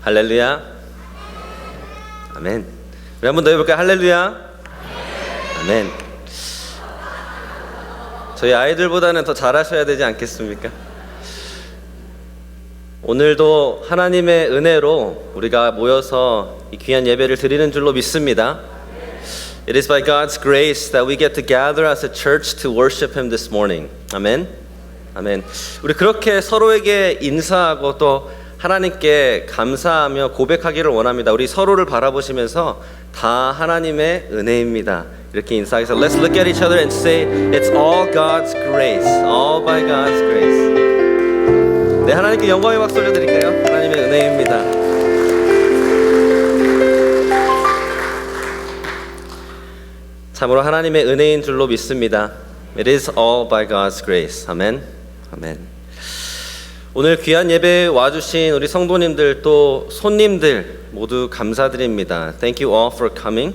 할렐루야. 아멘. 우리 한 번 더 해볼까요? 할렐루야. 아멘. 저희 아이들보다는 더 잘하셔야 되지 않겠습니까? 오늘도 하나님의 은혜로 우리가 모여서 이 귀한 예배를 드리는 줄로 믿습니다. It is by God's grace that we get to gather as a church to worship Him this morning. 아멘. 아멘. 우리 그렇게 서로에게 인사하고 또 하나님께 감사하며 고백하기를 원합니다. 우리 서로를 바라보시면서 다 하나님의 은혜입니다. 이렇게 인사해서 Let's look at each other and say It's all God's grace. All by God's grace. 네, 하나님께 영광의 박수 올려드릴게요. 하나님의 은혜입니다. 참으로 하나님의 은혜인 줄로 믿습니다. It is all by God's grace. 아멘. 아멘. 오늘 귀한 예배에 와주신 우리 성도님들 또 손님들 모두 감사드립니다. Thank you all for coming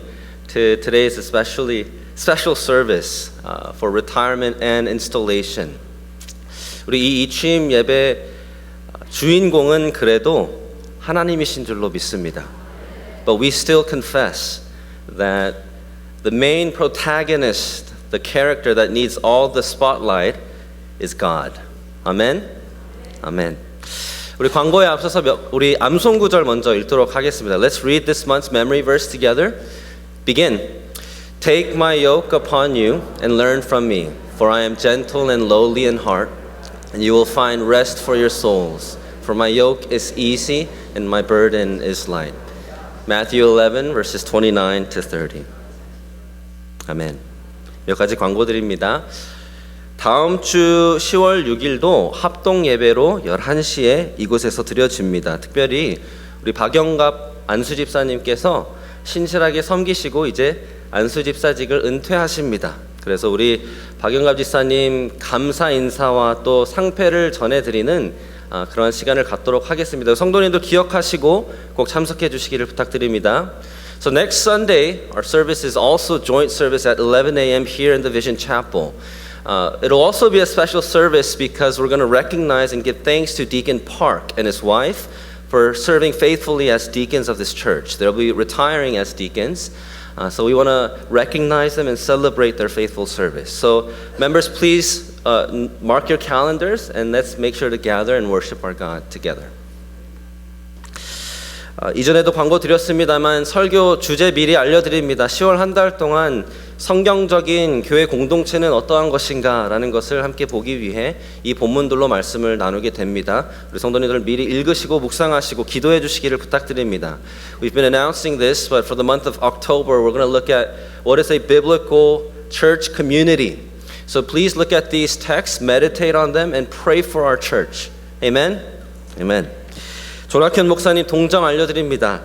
to today's special service for retirement and installation. 우리 이 취임 예배 주인공은 그래도 하나님이신 줄로 믿습니다. But we still confess that the main protagonist, the character that needs all the spotlight is God. 아멘. 아멘. 우리 광고에 앞서서 우리 암송 구절 먼저 읽도록 하겠습니다. Let's read this month's memory verse together. Begin. Take my yoke upon you and learn from me, for I am gentle and lowly in heart, and you will find rest for your souls. For my yoke is easy and my burden is light. Matthew 11 verses 29 to 30. 아멘. 몇 가지 광고드립니다. 다음 주 10월 6일도 합동 예배로 11시에 이곳에서 드려집니다. 특별히 우리 박영갑 안수집사님께서 신실하게 섬기시고 이제 안수집사직을 은퇴하십니다. 그래서 우리 박영갑 집사님 감사 인사와 또 상패를 전해드리는 그러한 시간을 갖도록 하겠습니다. 성도님도 기억하시고 꼭 참석해 주시기를 부탁드립니다. So next Sunday, our service is also joint service at 11 a.m. here in the Vision Chapel. It'll also be a special service because we're going to recognize and give thanks to Deacon Park and his wife for serving faithfully as deacons of this church. They'll be retiring as deacons, so we want to recognize them and celebrate their faithful service. So members, please mark your calendars and let's make sure to gather and worship our God together. 이전에도 광고 드렸습니다만 설교 주제 미리 알려드립니다. 10월 한 달 동안 성경적인 교회 공동체는 어떠한 것인가 라는 것을 함께 보기 위해 이 본문들로 말씀을 나누게 됩니다. 우리 성도님들 미리 읽으시고 묵상하시고 기도해 주시기를 부탁드립니다. We've been announcing this, but for the month of October we're going to look at what is a biblical church community. So please look at these texts, meditate on them, and pray for our church. Amen? Amen. 조락현 목사님 동정 알려드립니다.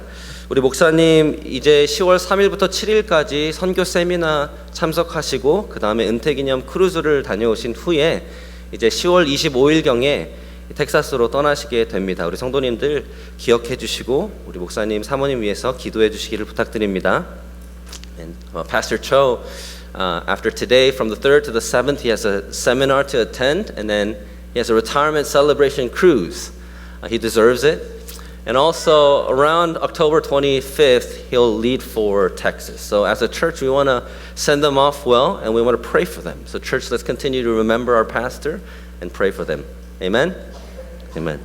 우리 목사님 이제 10월 3일부터 7일까지 선교 세미나 참석하시고 그 다음에 은퇴기념 크루즈를 다녀오신 후에 이제 10월 25일경에 텍사스로 떠나시게 됩니다. 우리 성도님들 기억해 주시고 우리 목사님 사모님 위해서 기도해 주시기를 부탁드립니다. And Pastor Cho, after today from the 3rd to the 7th he has a seminar to attend and then he has a retirement celebration cruise. He deserves it. And also around October 25th, he'll lead for Texas. So as a church, we want to send them off well and we want to pray for them. So church, let's continue to remember our pastor and pray for them. Amen? Amen.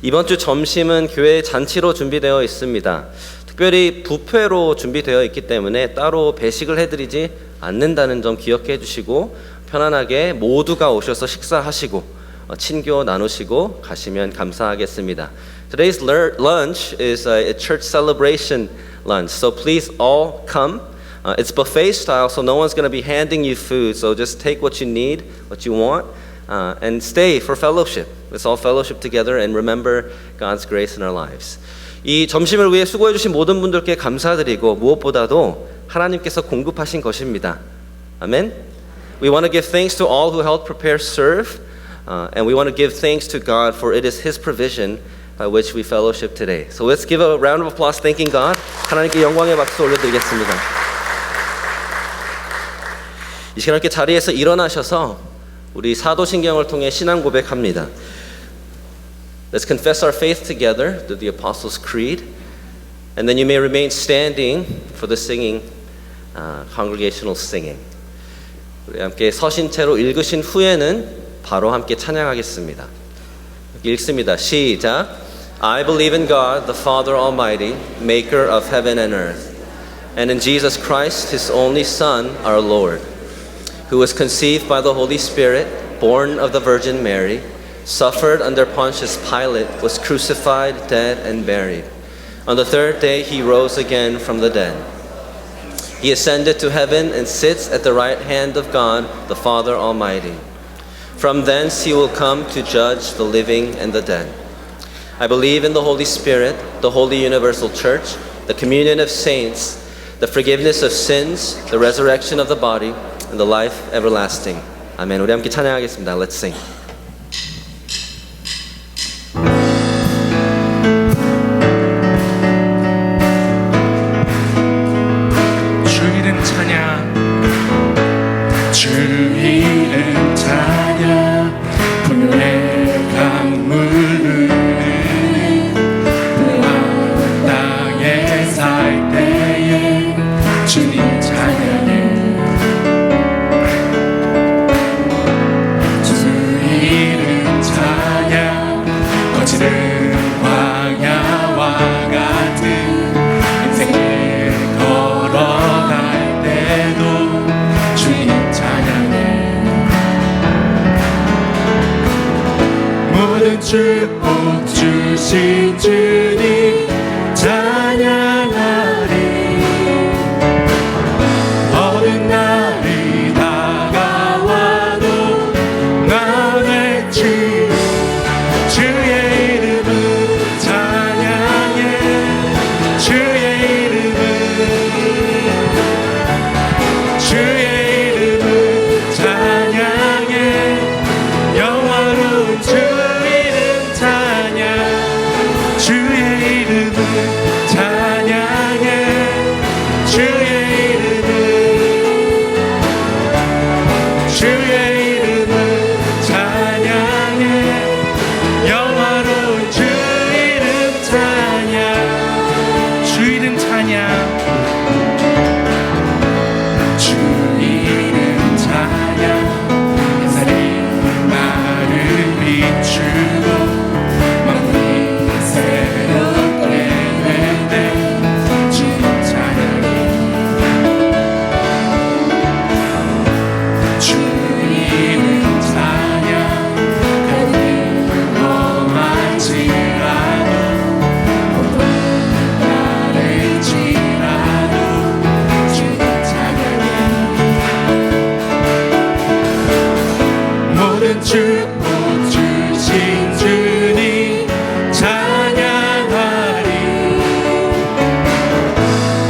이번 주 점심은 교회 잔치로 준비되어 있습니다. 특별히 뷔페로 준비되어 있기 때문에 따로 배식을 해드리지 않는다는 점 기억해 주시고 편안하게 모두가 오셔서 식사하시고 친교 나누시고 가시면 감사하겠습니다. Today's lunch is a church celebration lunch, so please all come. It's buffet style, so no one's going to be handing you food, so just take what you need, what you want, and stay for fellowship. Let's all fellowship together and remember God's grace in our lives. 이 점심을 위해 수고해 주신 모든 분들께 감사드리고 무엇보다도 하나님께서 공급하신 것입니다. 아멘. We want to give thanks to all who helped prepare serve. And we want to give thanks to God for it is His provision by which we fellowship today. So let's give a round of applause thanking God. 하나님께 영광의 박수 올려드리겠습니다. 이 시간 이렇게 자리에서 일어나셔서 우리 사도신경을 통해 신앙 고백합니다. Let's confess our faith together through the Apostles' Creed, and then you may remain standing for the singing, congregational singing. 우리 함께 서신 채로 읽으신 후에는 바로 함께 찬양하겠습니다. 읽습니다. 시작. I believe in God, the Father Almighty, maker of heaven and earth, and in Jesus Christ, His only Son, our Lord, who was conceived by the Holy Spirit, born of the Virgin Mary, suffered under Pontius Pilate, was crucified, dead, and buried. On the third day he rose again from the dead. He ascended to heaven and sits at the right hand of God, the Father Almighty. From thence he will come to judge the living and the dead. I believe in the Holy Spirit, the holy universal church, the communion of saints, the forgiveness of sins, the resurrection of the body, and the life everlasting. 아멘. 우리 함께 찬양하겠습니다. Let's sing. 축복 주신 주님 찬양하리. 어느 날이 다가와도 나 외치 주의 이름은 찬양해. 주의 이름은 찬양해. 영화로운 주 축복 주신 주님 찬양하리.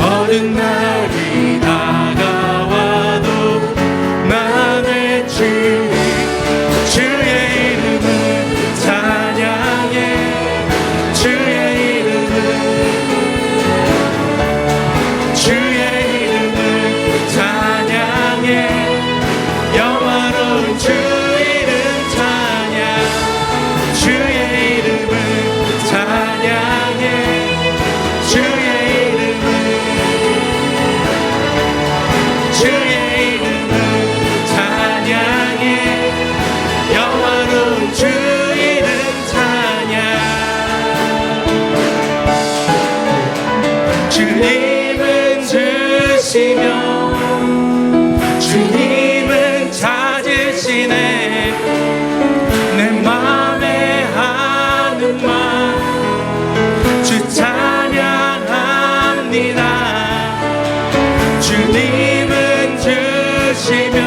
어느 날이 다가와도 나 외치 주의 이름은 찬양해. 주의 이름은 찬양해. 영화로운 주 주님은 주시며 주님은 찾으시네. 내 맘에 하는 말 주 찬양합니다. 주님은 주시며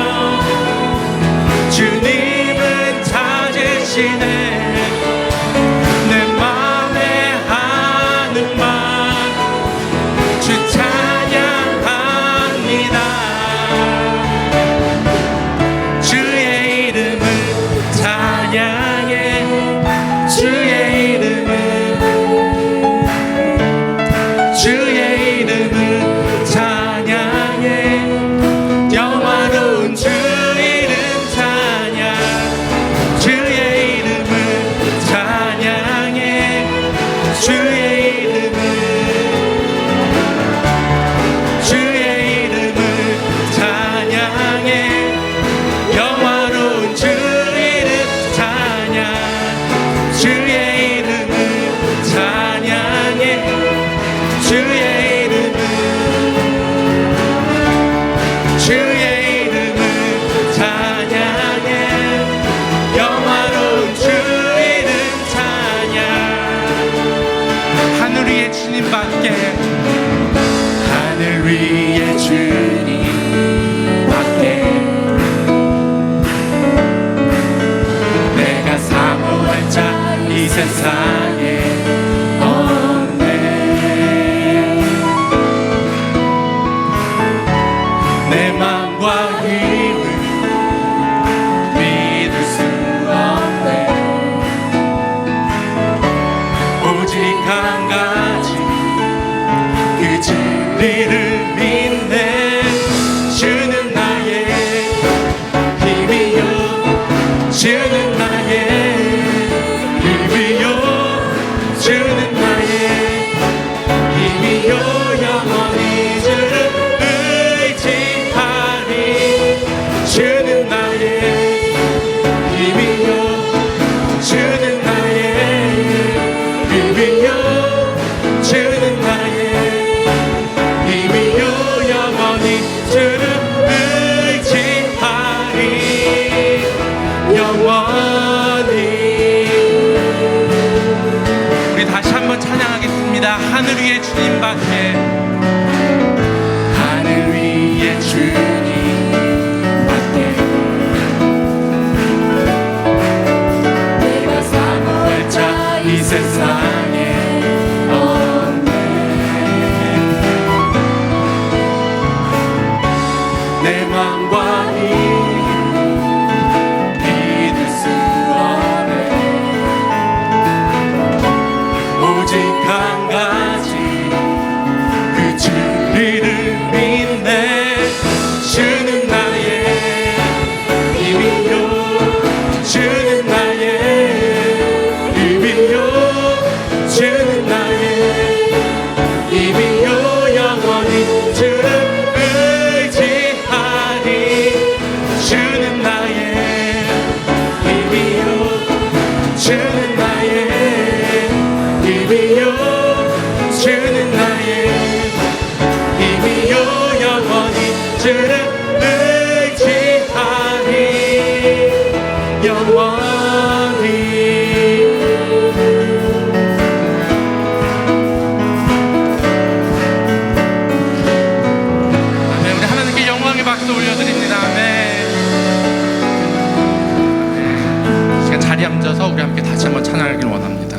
주님은 찾으시네. 주의 이름은 찬양해. 우리의 주님밖에 내가 사모할 자 이 세상에 없네. 내 맘과 힘을 믿을 수 없네. 오직 한 가지 그 진리를 믿네. 주는 나의 힘이요, 주는 나의 주는 나의 힘이요, 영원히 주를 의지하리. 주는 나의 힘이요, 주는 나의 힘이요, 주는 나의 힘이요, 영원히 주를 의지하리. 영원히. 다시 한번 찬양하겠습니다. 하늘 위의 주님밖에, 하늘 위의 주님밖에 내가 사모할 자 이 세상에 없네. 내 맘과 힘 믿을 수 없네. 오직 한 가지 그 진리를 믿네. 주는 나의 힘이요, 주는 나의 힘이요, 주는 나의 힘이요, 영원히 주를 의지하리. 주는 나의 힘이요, 주는 나의 힘이요, 주는 나의 힘이요, 영원히 주를 의지하리. 영원히. 아멘. 우리 하나님께 영광의 박수 올려드립니다. 아멘. 시간 자리에 앉아서 우리 함께 다시 한번 찬양하길 원합니다.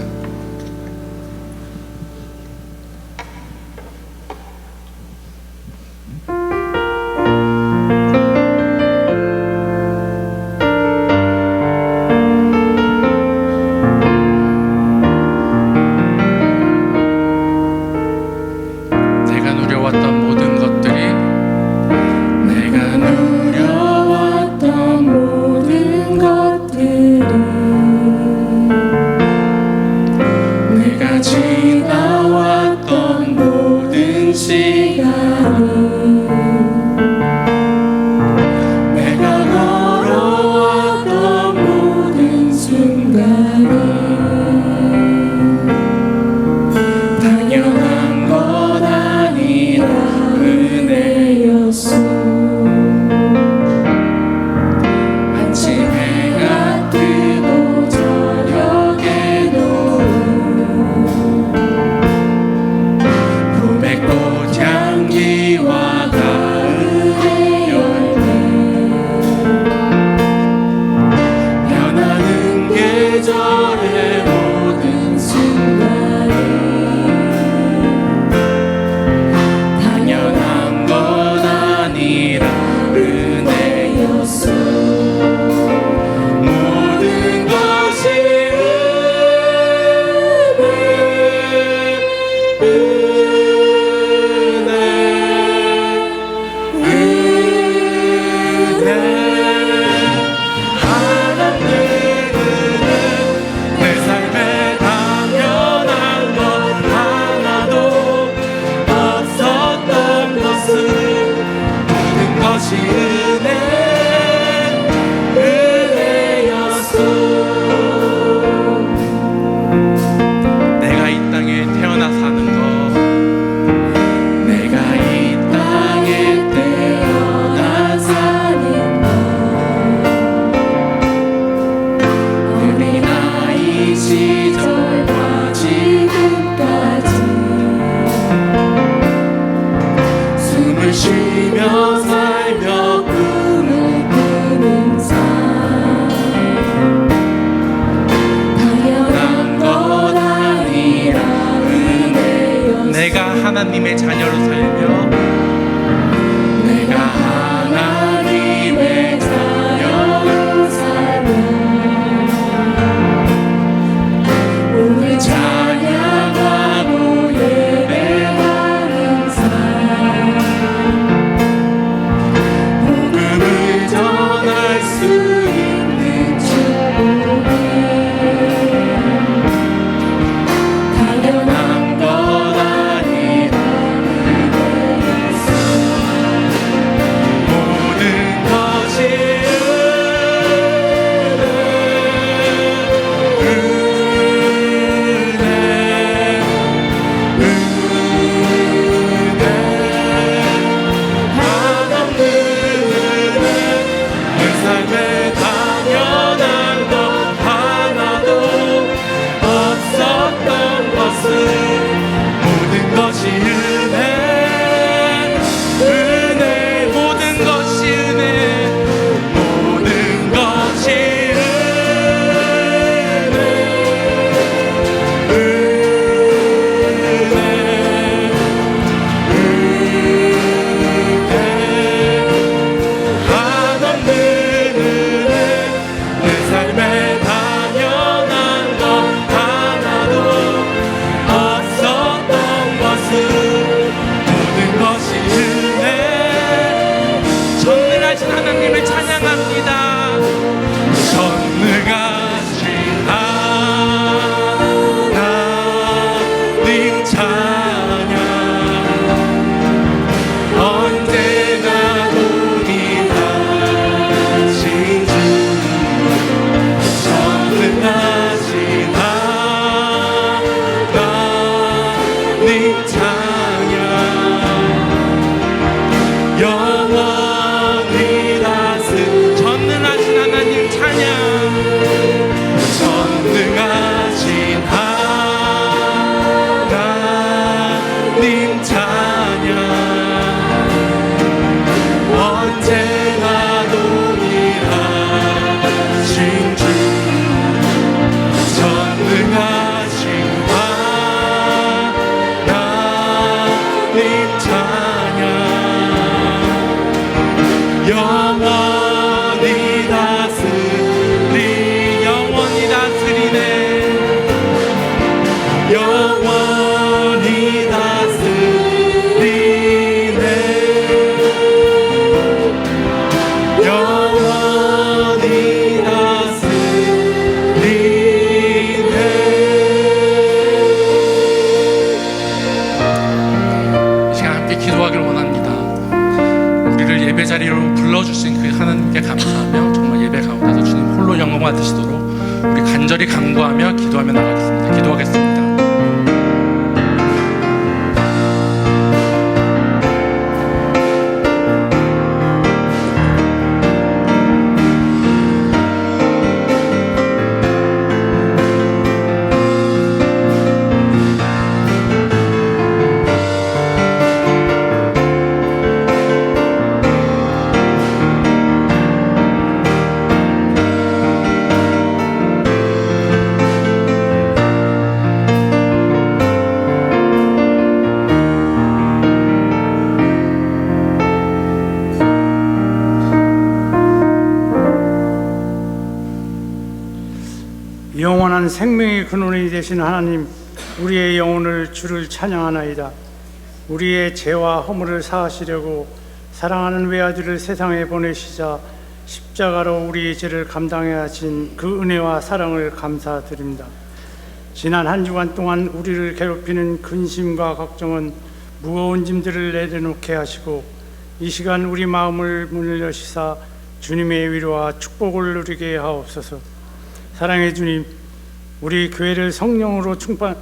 내가 하나님의 자녀로 살며 내가 하나님의 자녀로 살며 오늘 찬양하고 예배하는 삶 복음을 전할 수 있는 축복이 당연한 것 아니라 모든 것이 하나님을 찬양합니다. 전능하신 하나님 찬양 언제나 동일하신 주 전능하신 하나님 찬양 영원히 전능하신 하나님 찬양 전능하신 하나님 찬양 언제나 동일하신 주 전능하신 하나님 찬양 영원히 영원히 다스리네 영원히 다스리네 영원히 다스리네 이 시간 함께 기도하기를 원합니다. 우리를 예배 자리로 불러주신 그 하나님께 감사하며 정말 예배 가운데서 주님 홀로 영광 받으시도록 우리 간절히 간구하며 기도하며 나가겠습니다. 기도하겠습니다. 영원한 생명의 근원이 되신 하나님, 우리의 영혼을 주를 찬양하나이다. 우리의 죄와 허물을 사하시려고 사랑하는 외아들을 세상에 보내시자 십자가로 우리의 죄를 감당해 하신 그 은혜와 사랑을 감사드립니다. 지난 한 주간 동안 우리를 괴롭히는 근심과 걱정은 무거운 짐들을 내려놓게 하시고 이 시간 우리 마음을 문을 여시사 주님의 위로와 축복을 누리게 하옵소서. 사랑의 주님, 우리 교회를 성령으로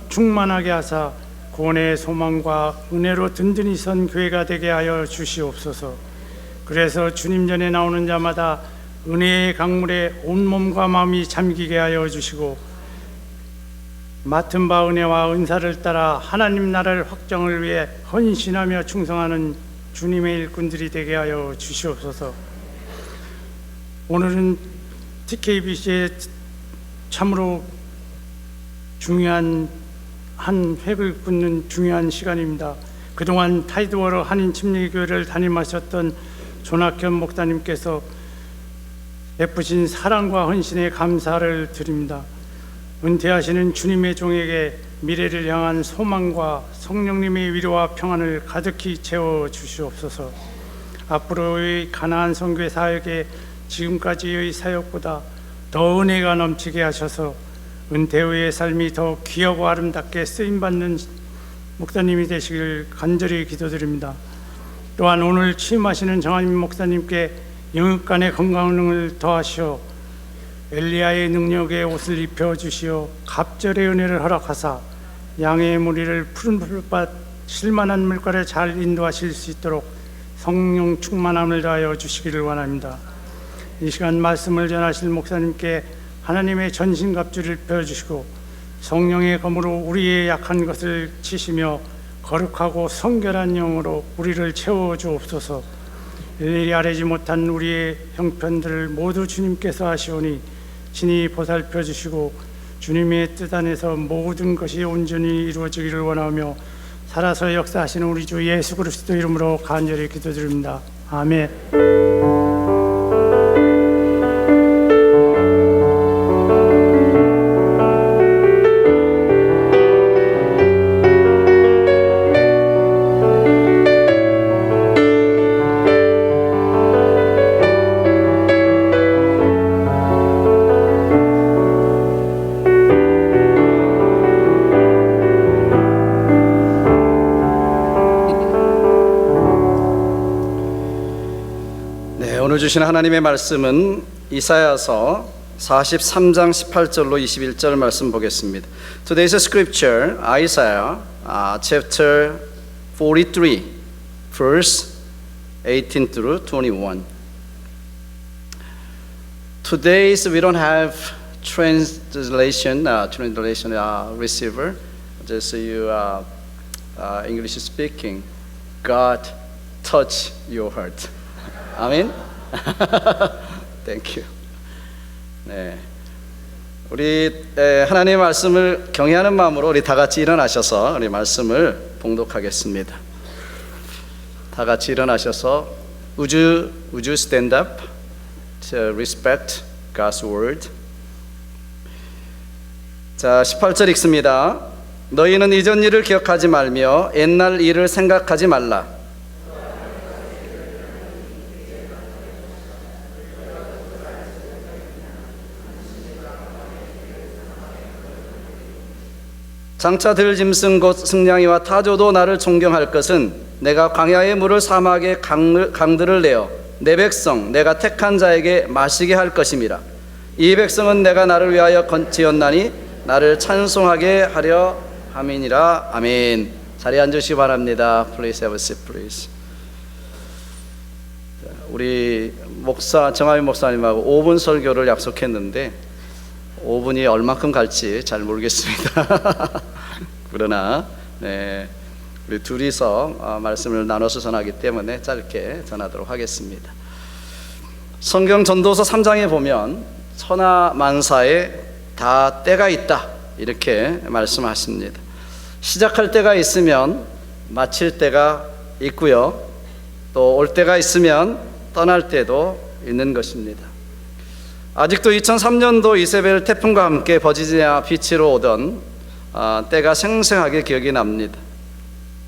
충만하게 하사 구원의 소망과 은혜로 든든히 선 교회가 되게 하여 주시옵소서. 그래서 주님 전에 나오는 자마다 은혜의 강물에 온몸과 마음이 잠기게 하여 주시고 맡은 바 은혜와 은사를 따라 하나님 나라를 확정을 위해 헌신하며 충성하는 주님의 일꾼들이 되게 하여 주시옵소서. 오늘은 TKBC의 참으로 중요한 한 획을 긋는 중요한 시간입니다. 그동안 타이드워러 한인 침례교회를 담임하셨던 존학현 목사님께서 베푸신 사랑과 헌신에 감사를 드립니다. 은퇴하시는 주님의 종에게 미래를 향한 소망과 성령님의 위로와 평안을 가득히 채워 주시옵소서. 앞으로의 가나안 선교회 사역에 지금까지의 사역보다 더 은혜가 넘치게 하셔서 은퇴 후의 삶이 더 귀하고 아름답게 쓰임받는 목사님이 되시길 간절히 기도드립니다. 또한 오늘 취임하시는 정한임 목사님께 영육간의 건강을 더하시어 엘리야의 능력의 옷을 입혀주시어 갑절의 은혜를 허락하사 양의 무리를 푸른 풀밭 실만한 물가에 잘 인도하실 수 있도록 성령 충만함을 다하여 주시기를 원합니다. 이 시간 말씀을 전하실 목사님께 하나님의 전신갑주를 펴주시고 성령의 검으로 우리의 약한 것을 치시며 거룩하고 성결한 영으로 우리를 채워주옵소서. 일일이 아뢰지 못한 우리의 형편들을 모두 주님께서 하시오니 친히 보살펴 주시고 주님의 뜻 안에서 모든 것이 온전히 이루어지기를 원하며 살아서 역사하시는 우리 주 예수 그리스도 이름으로 간절히 기도드립니다. 아멘. 오늘 주신 하나님의 말씀은 이사야서 43장 18절로 21절 말씀 보겠습니다. Today's scripture, Isaiah chapter 43, verse 18 through 21. Today's we don't have translation receiver. Just you English speaking. God touch your heart. 아멘. Thank you. 네, 우리 하나님의 말씀을 경외하는 마음으로 우리 다 같이 일어나셔서 우리 말씀을 봉독하겠습니다. 다 같이 일어나셔서 Would you stand up to respect God's word? 자, 18절 읽습니다. 너희는 이전 일을 기억하지 말며 옛날 일을 생각하지 말라. 장차 들 짐승 곧 승냥이와 타조도 나를 존경할 것은 내가 광야의 물을 사막의 강들을 내어 내 백성 내가 택한 자에게 마시게 할 것임이라. 이 백성은 내가 나를 위하여 지었나니 나를 찬송하게 하려 함이니라. 아멘. 자리에 앉으시기 바랍니다. Please have a seat, please. 우리 목사 정하윤 목사님하고 5분 설교를 약속했는데 5분이 얼마큼 갈지 잘 모르겠습니다. 그러나 네, 우리 둘이서 말씀을 나눠서 전하기 때문에 짧게 전하도록 하겠습니다. 성경 전도서 3장에 보면 천하만사에 다 때가 있다 이렇게 말씀하십니다. 시작할 때가 있으면 마칠 때가 있고요, 또 올 때가 있으면 떠날 때도 있는 것입니다. 아직도 2003년도 이세벨 태풍과 함께 버지니아 비치로 오던 때가 생생하게 기억이 납니다.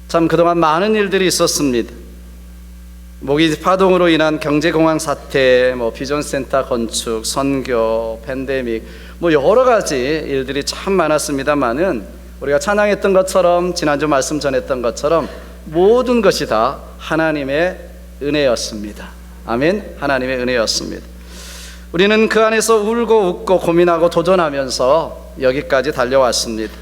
참 그동안 많은 일들이 있었습니다. 모기 파동으로 인한 경제공황 사태, 비전센터 건축, 선교, 팬데믹, 여러 가지 일들이 참 많았습니다만은 우리가 찬양했던 것처럼 지난주 말씀 전했던 것처럼 모든 것이 다 하나님의 은혜였습니다. 아멘. 하나님의 은혜였습니다. 우리는 그 안에서 울고 웃고 고민하고 도전하면서 여기까지 달려왔습니다.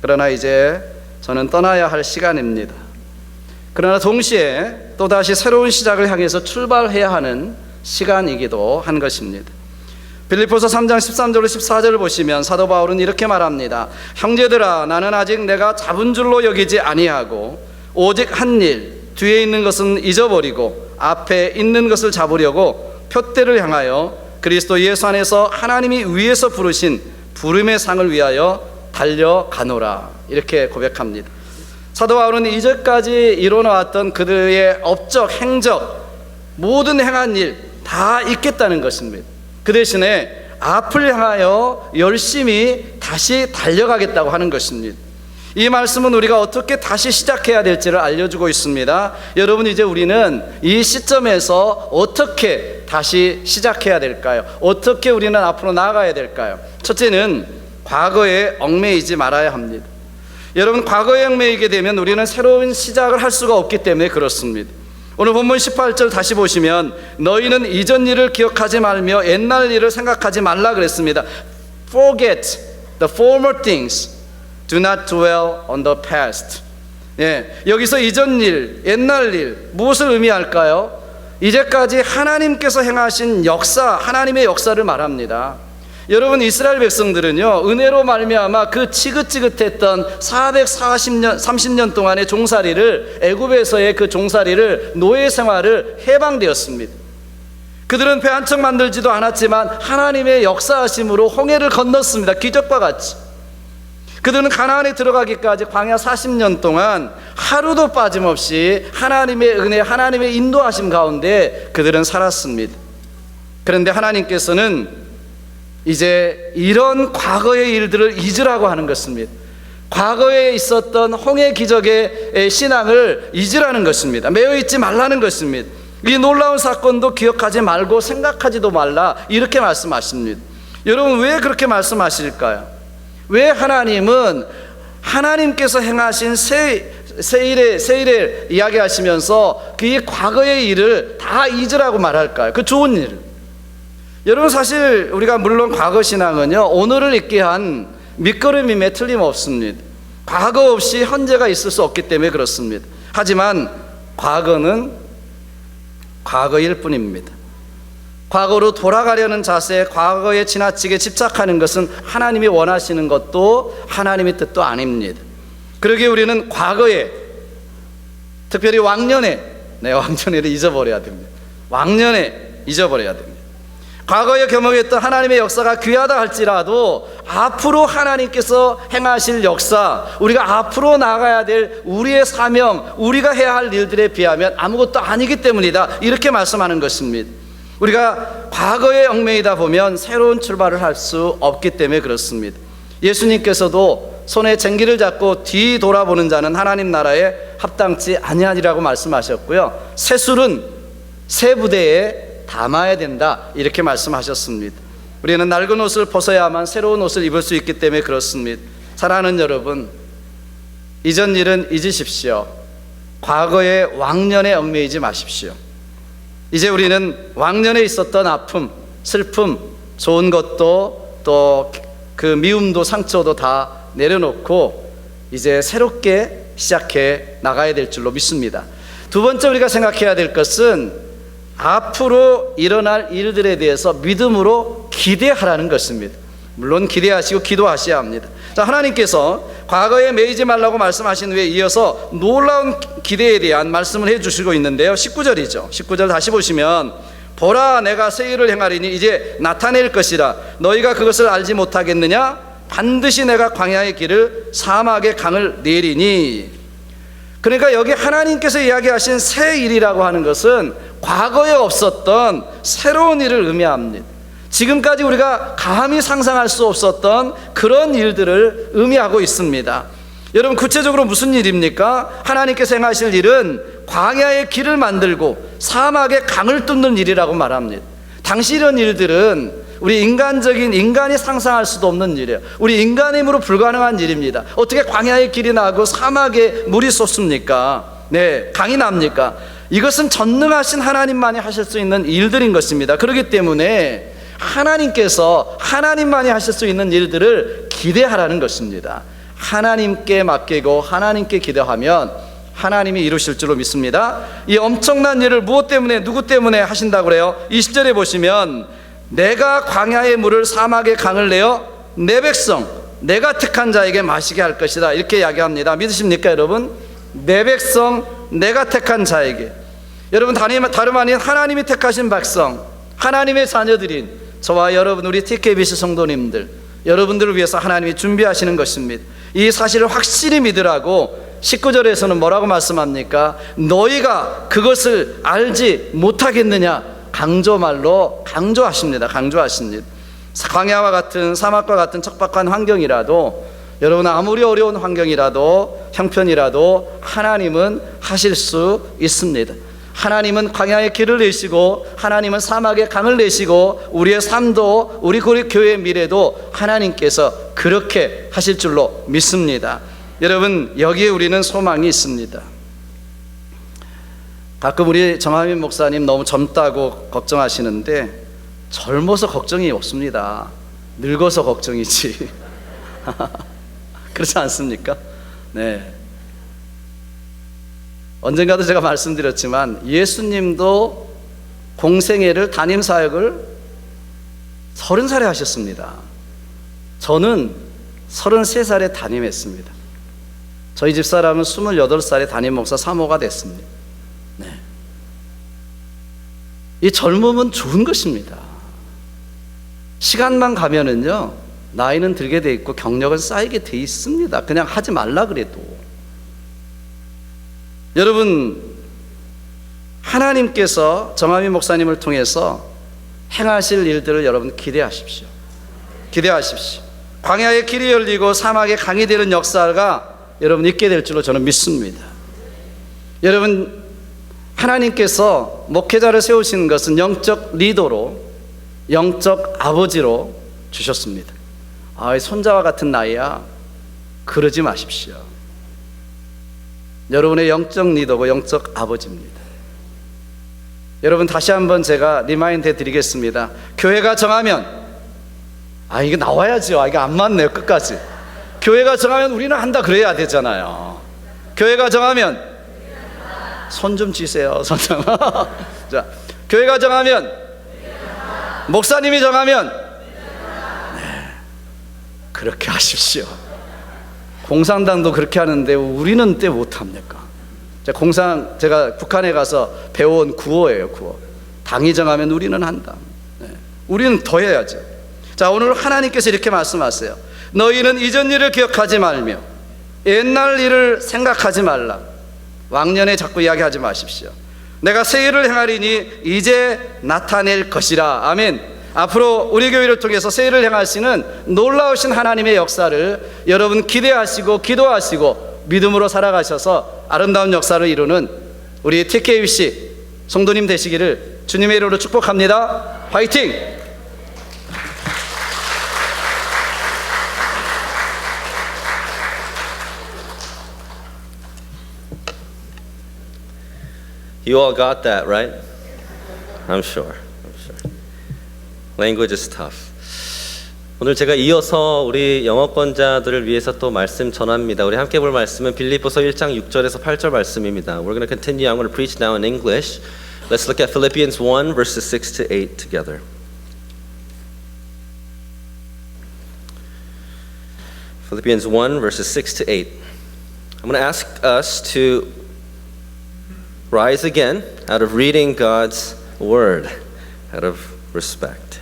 그러나 이제 저는 떠나야 할 시간입니다. 그러나 동시에 또다시 새로운 시작을 향해서 출발해야 하는 시간이기도 한 것입니다. 빌립보서 3장 13절로 14절을 보시면 사도 바울은 이렇게 말합니다. 형제들아, 나는 아직 내가 잡은 줄로 여기지 아니하고 오직 한 일, 뒤에 있는 것은 잊어버리고 앞에 있는 것을 잡으려고 표대를 향하여 그리스도 예수 안에서 하나님이 위에서 부르신 부름의 상을 위하여 달려가노라 이렇게 고백합니다. 사도 바울은 이제까지 이뤄나왔던 그들의 업적, 행적, 모든 행한 일 다 잊겠다는 것입니다. 그 대신에 앞을 향하여 열심히 다시 달려가겠다고 하는 것입니다. 이 말씀은 우리가 어떻게 다시 시작해야 될지를 알려주고 있습니다. 여러분, 이제 우리는 이 시점에서 어떻게 다시 시작해야 될까요? 어떻게 우리는 앞으로 나아가야 될까요? 첫째는 과거에 얽매이지 말아야 합니다. 여러분, 과거에 얽매이게 되면 우리는 새로운 시작을 할 수가 없기 때문에 그렇습니다. 오늘 본문 18절 다시 보시면 너희는 이전 일을 기억하지 말며 옛날 일을 생각하지 말라 그랬습니다. Forget the former things. Do not dwell on the past. 여기서 이전 일, 옛날 일 무엇을 의미할까요? 이제까지 하나님께서 행하신 역사, 하나님의 역사를 말합니다. 여러분, 이스라엘 백성들은요, 은혜로 말미암아 그 지긋지긋했던 30년 동안의 종살이를, 애굽에서의 그 종살이를, 노예 생활을 해방되었습니다. 그들은 배 한 척 만들지도 않았지만 하나님의 역사하심으로 홍해를 건넜습니다. 기적과 같이. 그들은 가나안에 들어가기까지 광야 40년 동안 하루도 빠짐없이 하나님의 은혜, 하나님의 인도하심 가운데 그들은 살았습니다. 그런데 하나님께서는 이제 이런 과거의 일들을 잊으라고 하는 것입니다. 과거에 있었던 홍해 기적의 신앙을 잊으라는 것입니다. 매여 있지 말라는 것입니다. 이 놀라운 사건도 기억하지 말고 생각하지도 말라 이렇게 말씀하십니다. 여러분, 왜 그렇게 말씀하실까요? 왜 하나님은 하나님께서 행하신 새 일에 이야기하시면서 그 과거의 일을 다 잊으라고 말할까요? 그 좋은 일을. 여러분, 사실 우리가 물론 과거 신앙은요, 오늘을 있게 한 밑거름임에 틀림없습니다. 과거 없이 현재가 있을 수 없기 때문에 그렇습니다. 하지만 과거는 과거일 뿐입니다. 과거로 돌아가려는 자세, 과거에 지나치게 집착하는 것은 하나님이 원하시는 것도 하나님의 뜻도 아닙니다. 그러기에 우리는 과거에, 특별히 왕년에, 왕년에를 잊어버려야 됩니다. 왕년에 잊어버려야 됩니다. 과거에 경험했던 하나님의 역사가 귀하다 할지라도 앞으로 하나님께서 행하실 역사, 우리가 앞으로 나가야 될 우리의 사명, 우리가 해야 할 일들에 비하면 아무것도 아니기 때문이다 이렇게 말씀하는 것입니다. 우리가 과거에 얽매이다 보면 새로운 출발을 할 수 없기 때문에 그렇습니다. 예수님께서도 손에 쟁기를 잡고 뒤 돌아보는 자는 하나님 나라에 합당치 아니하리라고 말씀하셨고요, 새 술은 새 부대에 담아야 된다 이렇게 말씀하셨습니다. 우리는 낡은 옷을 벗어야만 새로운 옷을 입을 수 있기 때문에 그렇습니다. 사랑하는 여러분, 이전 일은 잊으십시오. 과거의 왕년에 얽매이지 마십시오. 이제 우리는 왕년에 있었던 아픔, 슬픔, 좋은 것도 또 그 미움도 상처도 다 내려놓고 이제 새롭게 시작해 나가야 될 줄로 믿습니다. 두 번째 우리가 생각해야 될 것은 앞으로 일어날 일들에 대해서 믿음으로 기대하라는 것입니다. 물론 기대하시고 기도하셔야 합니다. 자, 하나님께서 과거에 매이지 말라고 말씀하신 후에 이어서 놀라운 기대에 대한 말씀을 해주시고 있는데요, 19절이죠. 19절 다시 보시면 보라, 내가 새 일을 행하리니 이제 나타낼 것이라. 너희가 그것을 알지 못하겠느냐? 반드시 내가 광야의 길을 사막의 강을 내리니. 그러니까 여기 하나님께서 이야기하신 새 일이라고 하는 것은 과거에 없었던 새로운 일을 의미합니다. 지금까지 우리가 감히 상상할 수 없었던 그런 일들을 의미하고 있습니다. 여러분, 구체적으로 무슨 일입니까? 하나님께서 행하실 일은 광야의 길을 만들고 사막의 강을 뚫는 일이라고 말합니다. 당시 이런 일들은 우리 인간이 상상할 수도 없는 일이에요. 우리 인간의 힘으로 불가능한 일입니다. 어떻게 광야의 길이 나고 사막에 물이 솟습니까? 강이 납니까? 이것은 전능하신 하나님만이 하실 수 있는 일들인 것입니다. 그렇기 때문에 하나님만이 하실 수 있는 일들을 기대하라는 것입니다. 하나님께 맡기고 하나님께 기대하면 하나님이 이루실 줄로 믿습니다. 이 엄청난 일을 무엇 때문에, 누구 때문에 하신다고 그래요? 20절에 보시면 내가 광야의 물을 사막의 강을 내어 내 백성, 내가 택한 자에게 마시게 할 것이다 이렇게 이야기합니다. 믿으십니까 여러분? 내 백성, 내가 택한 자에게. 여러분, 다름 아닌 하나님이 택하신 백성, 하나님의 자녀들인 저와 여러분, 우리 TKBC 성도님들, 여러분들을 위해서 하나님이 준비하시는 것입니다. 이 사실을 확실히 믿으라고 19절에서는 뭐라고 말씀합니까? 너희가 그것을 알지 못하겠느냐? 강조말로 강조하십니다. 강조하십니다. 광야와 같은 사막과 같은 척박한 환경이라도, 여러분 아무리 어려운 환경이라도 형편이라도 하나님은 하실 수 있습니다. 하나님은 광야의 길을 내시고 하나님은 사막의 강을 내시고 우리의 삶도 우리 교회의 미래도 하나님께서 그렇게 하실 줄로 믿습니다. 여러분 여기에 우리는 소망이 있습니다. 가끔 우리 정하민 목사님 너무 젊다고 걱정하시는데 젊어서 걱정이 없습니다. 늙어서 걱정이지. 그렇지 않습니까? 네. 언젠가도 제가 말씀드렸지만 예수님도 공생애를 담임 사역을 30살에 하셨습니다. 저는 33살에 담임했습니다. 저희 집사람은 28살에 담임 목사 사모가 됐습니다. 네. 이 젊음은 좋은 것입니다. 시간만 가면은요 나이는 들게 돼 있고 경력은 쌓이게 돼 있습니다. 그냥 하지 말라 그래도. 여러분 하나님께서 정하민 목사님을 통해서 행하실 일들을 여러분 기대하십시오. 기대하십시오. 광야의 길이 열리고 사막의 강이 되는 역사가 여러분 있게 될 줄로 저는 믿습니다. 여러분 하나님께서 목회자를 세우신 것은 영적 리더로, 영적 아버지로 주셨습니다. 손자와 같은 나이야 그러지 마십시오. 여러분의 영적 리더고 영적 아버지입니다. 여러분 다시 한번 제가 리마인드 드리겠습니다. 교회가 정하면 이게 나와야죠. 이게 안 맞네요. 끝까지. 교회가 정하면 우리는 한다 그래야 되잖아요. 교회가 정하면 손 좀 쥐세요. 손 좀. 자, 교회가 정하면, 목사님이 정하면, 네, 그렇게 하십시오. 공산당도 그렇게 하는데 우리는 때 못합니까? 제가 북한에 가서 배워온 구호예요. 구호. 당이 정하면 우리는 한다. 네, 우리는 더 해야죠. 자, 오늘 하나님께서 이렇게 말씀하세요. 너희는 이전 일을 기억하지 말며 옛날 일을 생각하지 말라. 왕년에 자꾸 이야기하지 마십시오. 내가 새 일을 행하리니 이제 나타낼 것이라. 아멘. 앞으로 우리 교회를 통해서 새 일을 행하시는 놀라우신 하나님의 역사를 여러분 기대하시고 기도하시고 믿음으로 살아가셔서 아름다운 역사를 이루는 우리 TKUC 성도님 되시기를 주님의 이름으로 축복합니다. 화이팅! You all got that, right? I'm sure. Language is tough. 오늘 제가 이어서 우리 영어권자들을 위해서 또 말씀 전합니다. 우리 함께 볼 말씀은 빌립보서 1장 6절에서 8절 말씀입니다. We're going to continue. I'm going to preach now in English. Let's look at Philippians 1 verses 6 to 8 together. Philippians 1 verses 6 to 8. I'm going to ask us to rise again out of reading God's word, out of respect.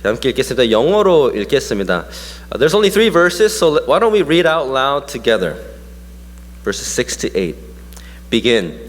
함께 읽겠습니다. 영어로 읽겠습니다. There's only 3 verses, so why don't we read out loud together? Verses 6 to 8. Begin.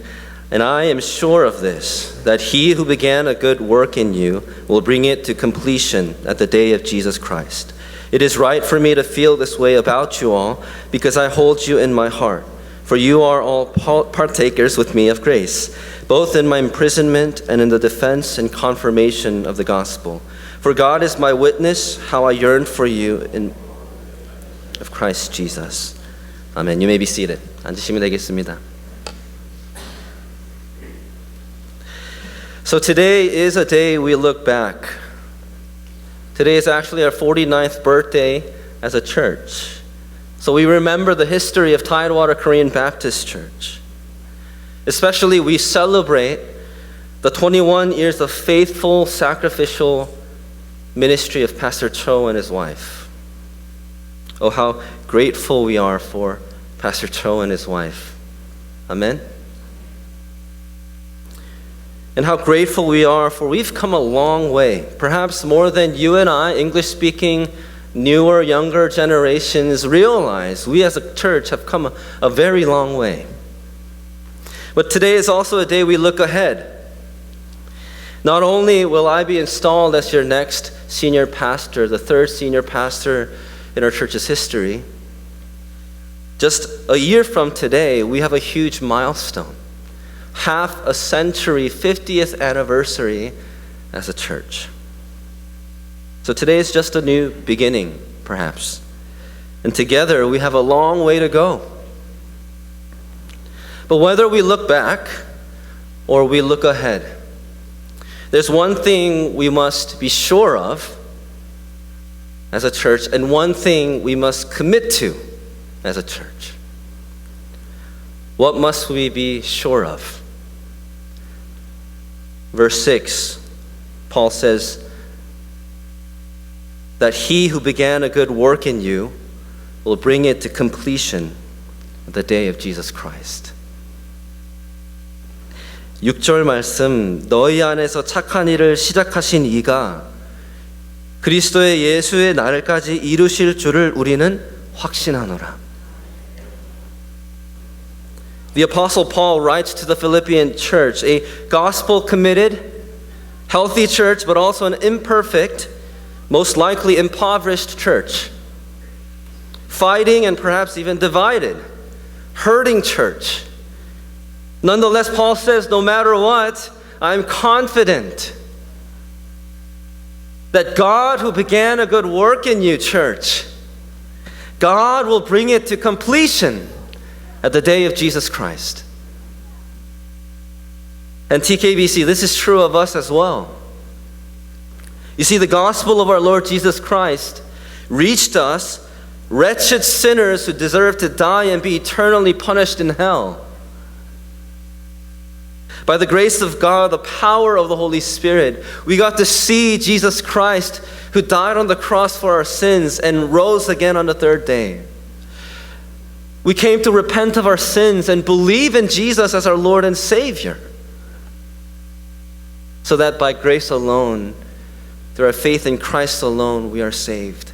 And I am sure of this, that he who began a good work in you will bring it to completion at the day of Jesus Christ. It is right for me to feel this way about you all, because I hold you in my heart. For you are all partakers with me of grace, both in my imprisonment and in the defense and confirmation of the gospel. For God is my witness, how I yearn for you of Christ Jesus. Amen. You may be seated. 앉으시면 되겠습니다. So today is a day we look back. Today is actually our 49th birthday as a church. So we remember the history of Tidewater Korean Baptist Church. Especially we celebrate the 21 years of faithful, sacrificial ministry of Pastor Cho and his wife. Oh, how grateful we are for Pastor Cho and his wife. Amen. and how grateful we are, for we've come a long way, perhaps more than you and I, English-speaking, newer, younger generations realize. We as a church have come a very long way. But today is also a day we look ahead. Not only will I be installed as your next senior pastor, the third senior pastor in our church's history, just a year from today, we have a huge milestone. Half a century, 50th anniversary as a church. So today is just a new beginning, perhaps. And together we have a long way to go. But whether we look back or we look ahead, there's one thing we must be sure of as a church, and one thing we must commit to as a church. What must we be sure of? Verse 6, Paul says that he who began a good work in you will bring it to completion at the day of Jesus Christ. 6절 말씀, 너희 안에서 착한 일을 시작하신 이가 그리스도의 예수의 날까지 이루실 줄을 우리는 확신하노라. The Apostle Paul writes to the Philippian church, a gospel-committed, healthy church, but also an imperfect, most likely impoverished church. Fighting and perhaps even divided, hurting church. Nonetheless, Paul says, no matter what, I'm confident that God who began a good work in you, church, God will bring it to completion at the day of Jesus Christ. And TKBC, this is true of us as well. You see, the gospel of our Lord Jesus Christ reached us, wretched sinners who deserve to die and be eternally punished in hell. By the grace of God, the power of the Holy Spirit, we got to see Jesus Christ who died on the cross for our sins and rose again on the third day. We came to repent of our sins and believe in Jesus as our Lord and Savior, so that by grace alone, through our faith in Christ alone, we are saved.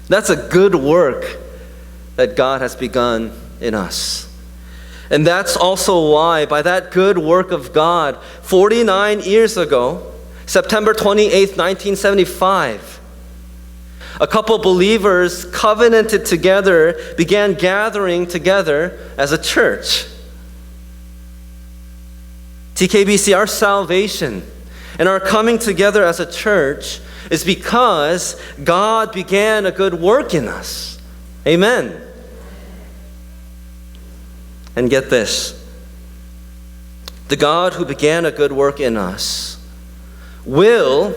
That's a good work that God has begun in us. And that's also why, by that good work of God, 49 years ago, September 28th, 1975, a couple believers covenanted together, began gathering together as a church. TKBC, our salvation and our coming together as a church is because God began a good work in us. Amen. And get this, the God who began a good work in us will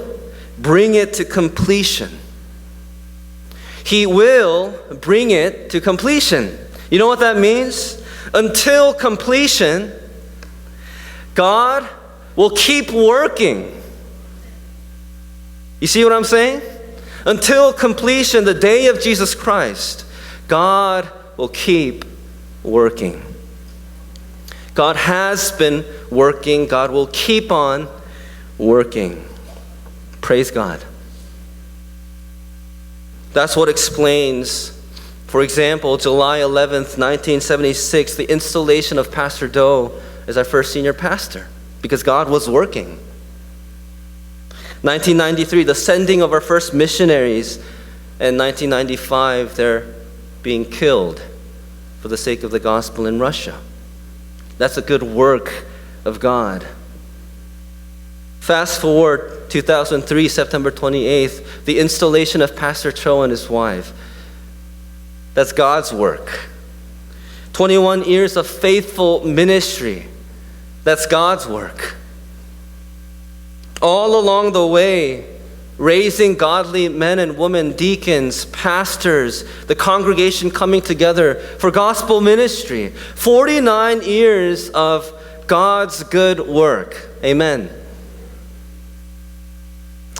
bring it to completion. He will bring it to completion. You know what that means? Until completion, God will keep working. You see what I'm saying? Until completion, the day of Jesus Christ, God will keep working. God has been working. God will keep on working. Praise God. That's what explains, for example, July 11th, 1976, the installation of Pastor Doe as our first senior pastor, because God was working. 1993, the sending of our first missionaries, and 1995, they're being killed for the sake of the gospel in Russia. That's a good work of God. Fast forward 2003, September 28th, the installation of Pastor Cho and his wife. That's God's work. 21 years of faithful ministry. That's God's work. All along the way, raising godly men and women, deacons, pastors, the congregation coming together for gospel ministry. 49 years of God's good work. Amen.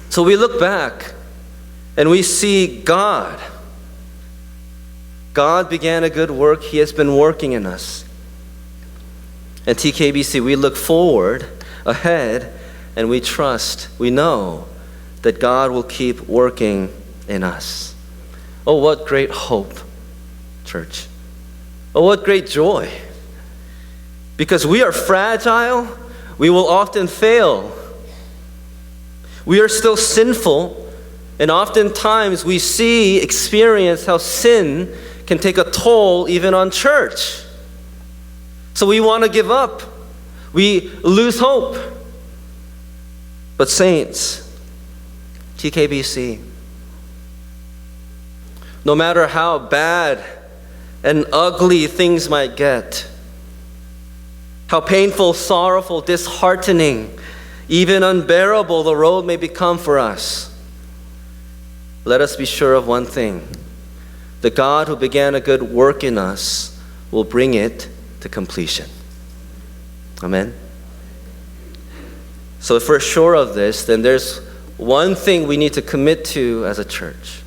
So we look back and we see God. God began a good work. He has been working in us. At TKBC, we look forward ahead, and we trust, we know that God will keep working in us. Oh, what great hope, church. Oh, what great joy. Because we are fragile, we will often fail. We are still sinful, and oftentimes we experience how sin can take a toll even on church. So we want to give up. We lose hope. But saints, TKBC, no matter how bad and ugly things might get, how painful, sorrowful, disheartening, even unbearable the road may become for us, let us be sure of one thing: the God who began a good work in us will bring it to completion. Amen? So if we're sure of this, then there's one thing we need to commit to as a church.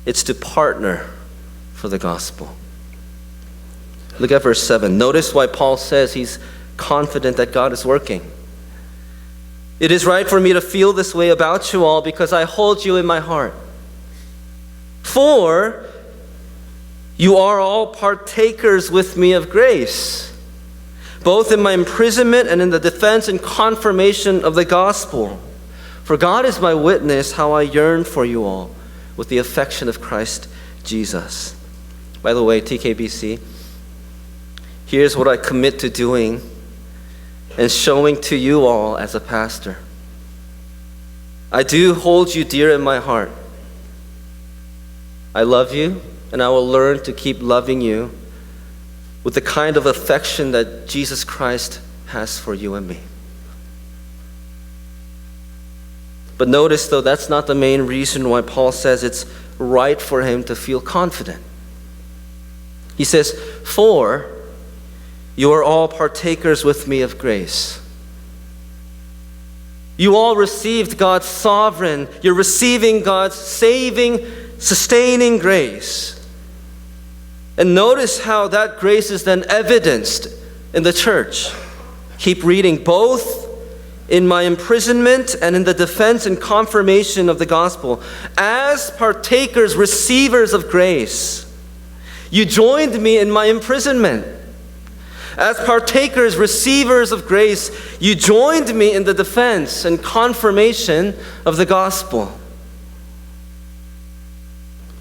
It's to partner for the gospel. Look at verse 7. Notice why Paul says he's confident that God is working. It is right for me to feel this way about you all because I hold you in my heart. For you are all partakers with me of grace, both in my imprisonment and in the defense and confirmation of the gospel. For God is my witness how I yearn for you all with the affection of Christ Jesus. By the way, TKBC, here's what I commit to doing and showing to you all as a pastor. I do hold you dear in my heart. I love you, and I will learn to keep loving you with the kind of affection that Jesus Christ has for you and me. But notice, though, that's not the main reason why Paul says it's right for him to feel confident. He says, for you are all partakers with me of grace. You all received God's sovereign, you're receiving God's saving, sustaining grace. And notice how that grace is then evidenced in the church. Keep reading. Both in my imprisonment and in the defense and confirmation of the gospel, as partakers, receivers of grace, you joined me in my imprisonment. As partakers, receivers of grace, you joined me in the defense and confirmation of the gospel.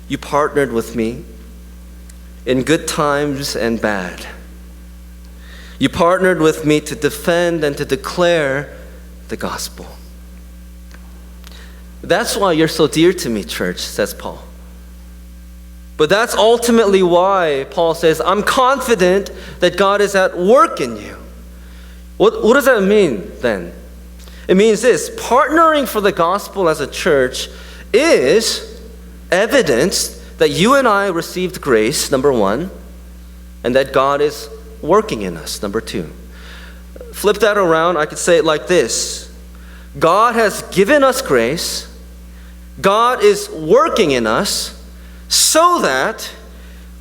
You partnered with me in good times and bad. You partnered with me to defend and to declare the gospel. That's why you're so dear to me, church, says Paul. But that's ultimately why Paul says, I'm confident that God is at work in you. What does that mean then? It means this: partnering for the gospel as a church is evidence that you and I received grace, number one, and that God is working in us, number two. Flip that around, I could say it like this: God has given us grace, God is working in us, so that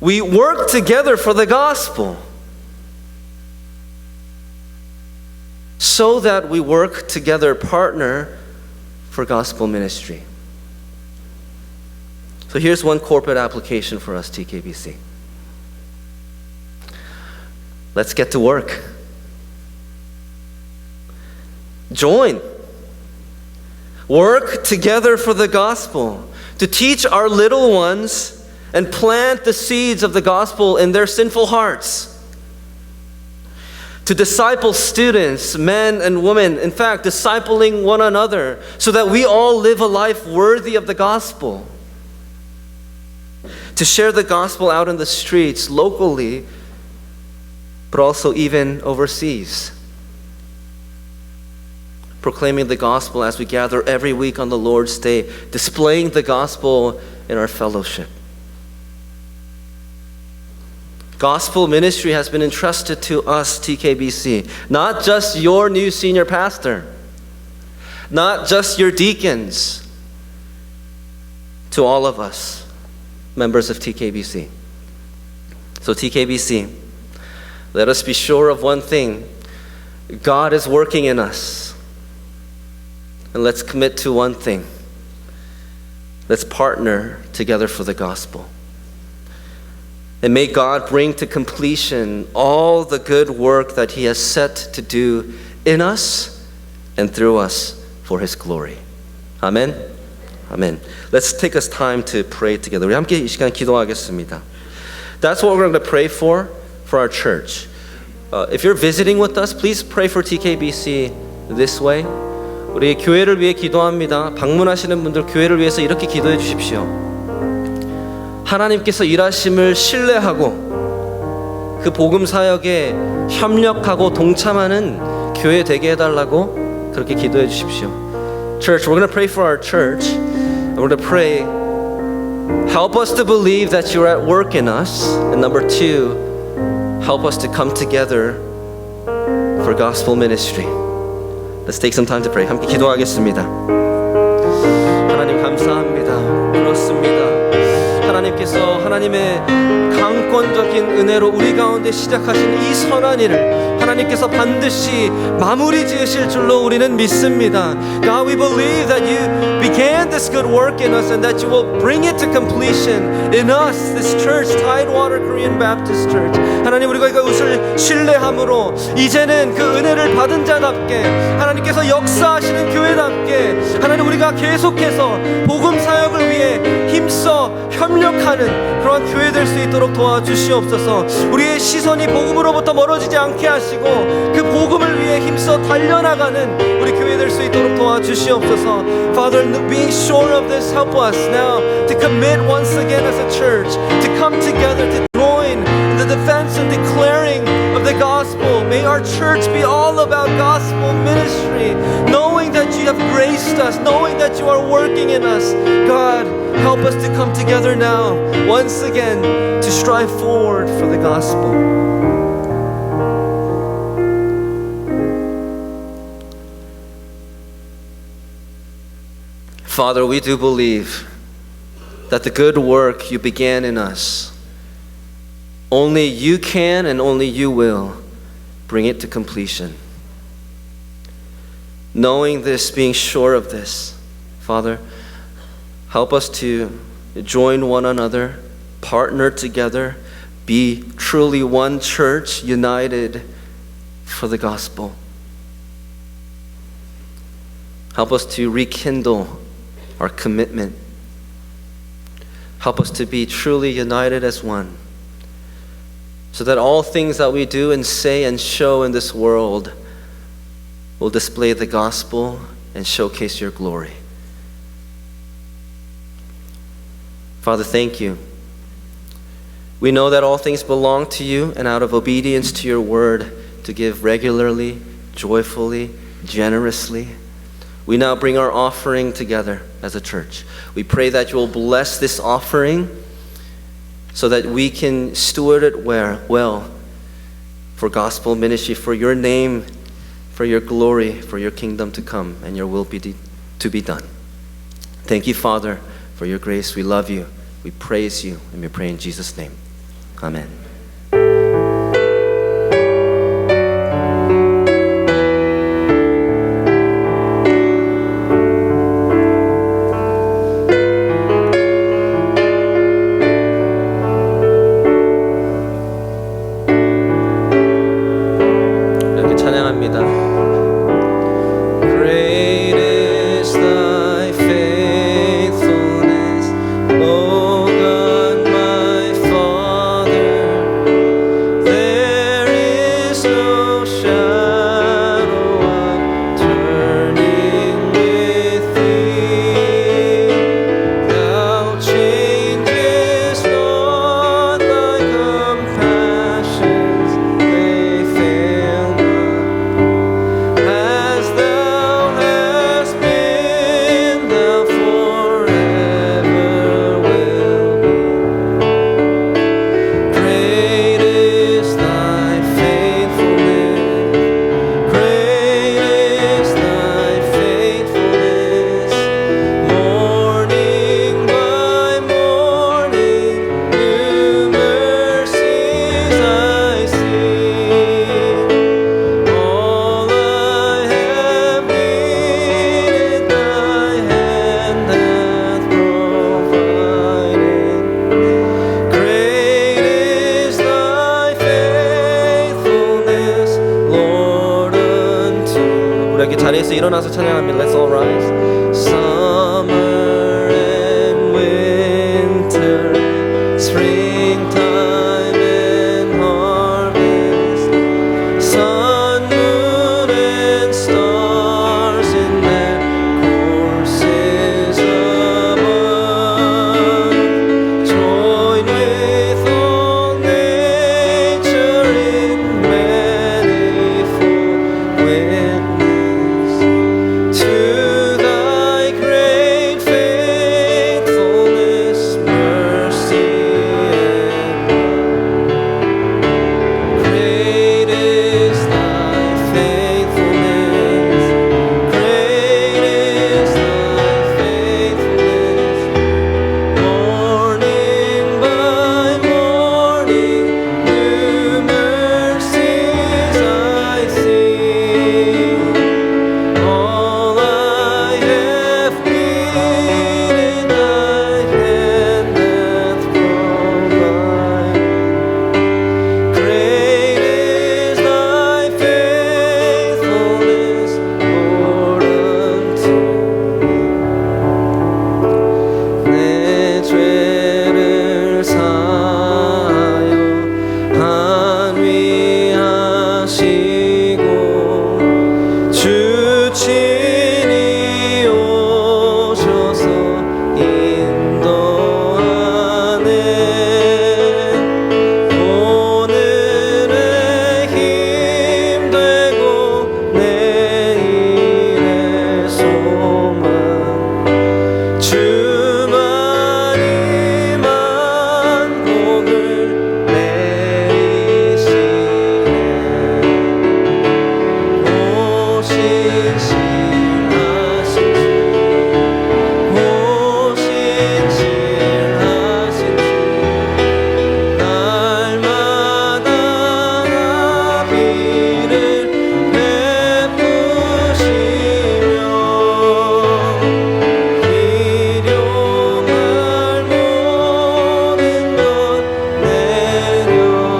we work together for the gospel. So that we work together, partner for gospel ministry. So here's one corporate application for us, TKBC. Let's get to work. Join. Work together for the gospel, to teach our little ones and plant the seeds of the gospel in their sinful hearts. To disciple students, men and women, in fact, discipling one another, so that we all live a life worthy of the gospel. To share the gospel out in the streets, locally, but also even overseas. Proclaiming the gospel as we gather every week on the Lord's Day, displaying the gospel in our fellowship. Gospel ministry has been entrusted to us, TKBC. Not just your new senior pastor, not just your deacons, to all of us, members of TKBC. So TKBC, let us be sure of one thing: God is working in us. And let's commit to one thing. Let's partner together for the gospel. And may God bring to completion all the good work that He has set to do in us and through us for His glory. Amen. Amen. Let's take us time to pray together. 우리 함께 이 시간 기도하겠습니다. That's what we're going to pray for our church. If you're visiting with us, please pray for TKBC this way. 우리 교회를 위해 기도합니다. 방문하시는 분들 교회를 위해서 이렇게 기도해 주십시오. 하나님께서 일하심을 신뢰하고 그 복음 사역에 협력하고 동참하는 교회 되게 해달라고 그렇게 기도해 주십시오. Church, we're going to pray for our church. And we're going to pray, help us to believe that you're at work in us. And number two, help us to come together for gospel ministry. Let's take some time to pray. 함께 기도하겠습니다. 하나님 감사합니다. 그렇습니다. 하나님께서 하나님의 강권적인 은혜로 우리 가운데 시작하신 이 선한 일을 하나님께서 반드시 마무리 지으실 줄로 우리는 믿습니다. God, we believe that you began this good work in us and that you will bring it to completion in us, this church, Tidewater Korean Baptist Church. 하나님, 우리가 이것을 신뢰함으로 이제는 그 은혜를 받은 자답게 하나님께서 역사하시는 교회답게 하나님, 우리가 계속해서 복음 사역을 위해 힘써 협력하는 그런 교회 될 수 있도록 도와주시옵소서. 우리의 시선이 복음으로부터 멀어지지 않게 하시고 그 복음을 위해 힘써 달려나가는 우리 교회 될 수 있도록 도와주시옵소서. Father, being sure of this, help us now to commit once again as a church, to come together, to join in the defense and declaring of the gospel. May our church be all about gospel ministry, knowing that you have graced us, knowing that you are working in us. God, help us to come together now, once again, to strive forward for the gospel. Father, we do believe that the good work you began in us, only you can and only you will bring it to completion. Knowing this, being sure of this, Father, help us to join one another, partner together, be truly one church united for the gospel. Help us to rekindle our commitment. Help us to be truly united as one, so that all things that we do and say and show in this world will display the gospel and showcase your glory. Father, thank you. We know that all things belong to you, and out of obedience to your word, to give regularly, joyfully, generously, we now bring our offering together as a church. We pray that you will bless this offering so that we can steward it well for gospel ministry, for your name, for your glory, for your kingdom to come and your will to be done. Thank you, Father, for your grace. We love you. We praise you, and we pray in Jesus' name. Amen. 이렇게 찬양합니다. Great is thy faithfulness, O God my Father. 수 일어나서 찬양합니다. Let's all rise. Summer and winter, springtime and harvest, sun, moon and stars in their courses above, join with all nature in manifold witness to thy great faithfulness, mercy and love. Great is thy faithfulness, great is thy faithfulness. Morning by morning, new mercies I see. All I have needed, thy hand hath provided. Great is thy faithfulness, Lord, unto me. 내 죄를 사하여 한위하시고 주 친히 오셔서 인도하네. 오늘의 힘 되고 내일의 소망, 주만이 만복을 내리시네. 오신실하신 주, 오신실하신 주, 날마다 나비를 베푸시며 일용할 모든 것 내려주시니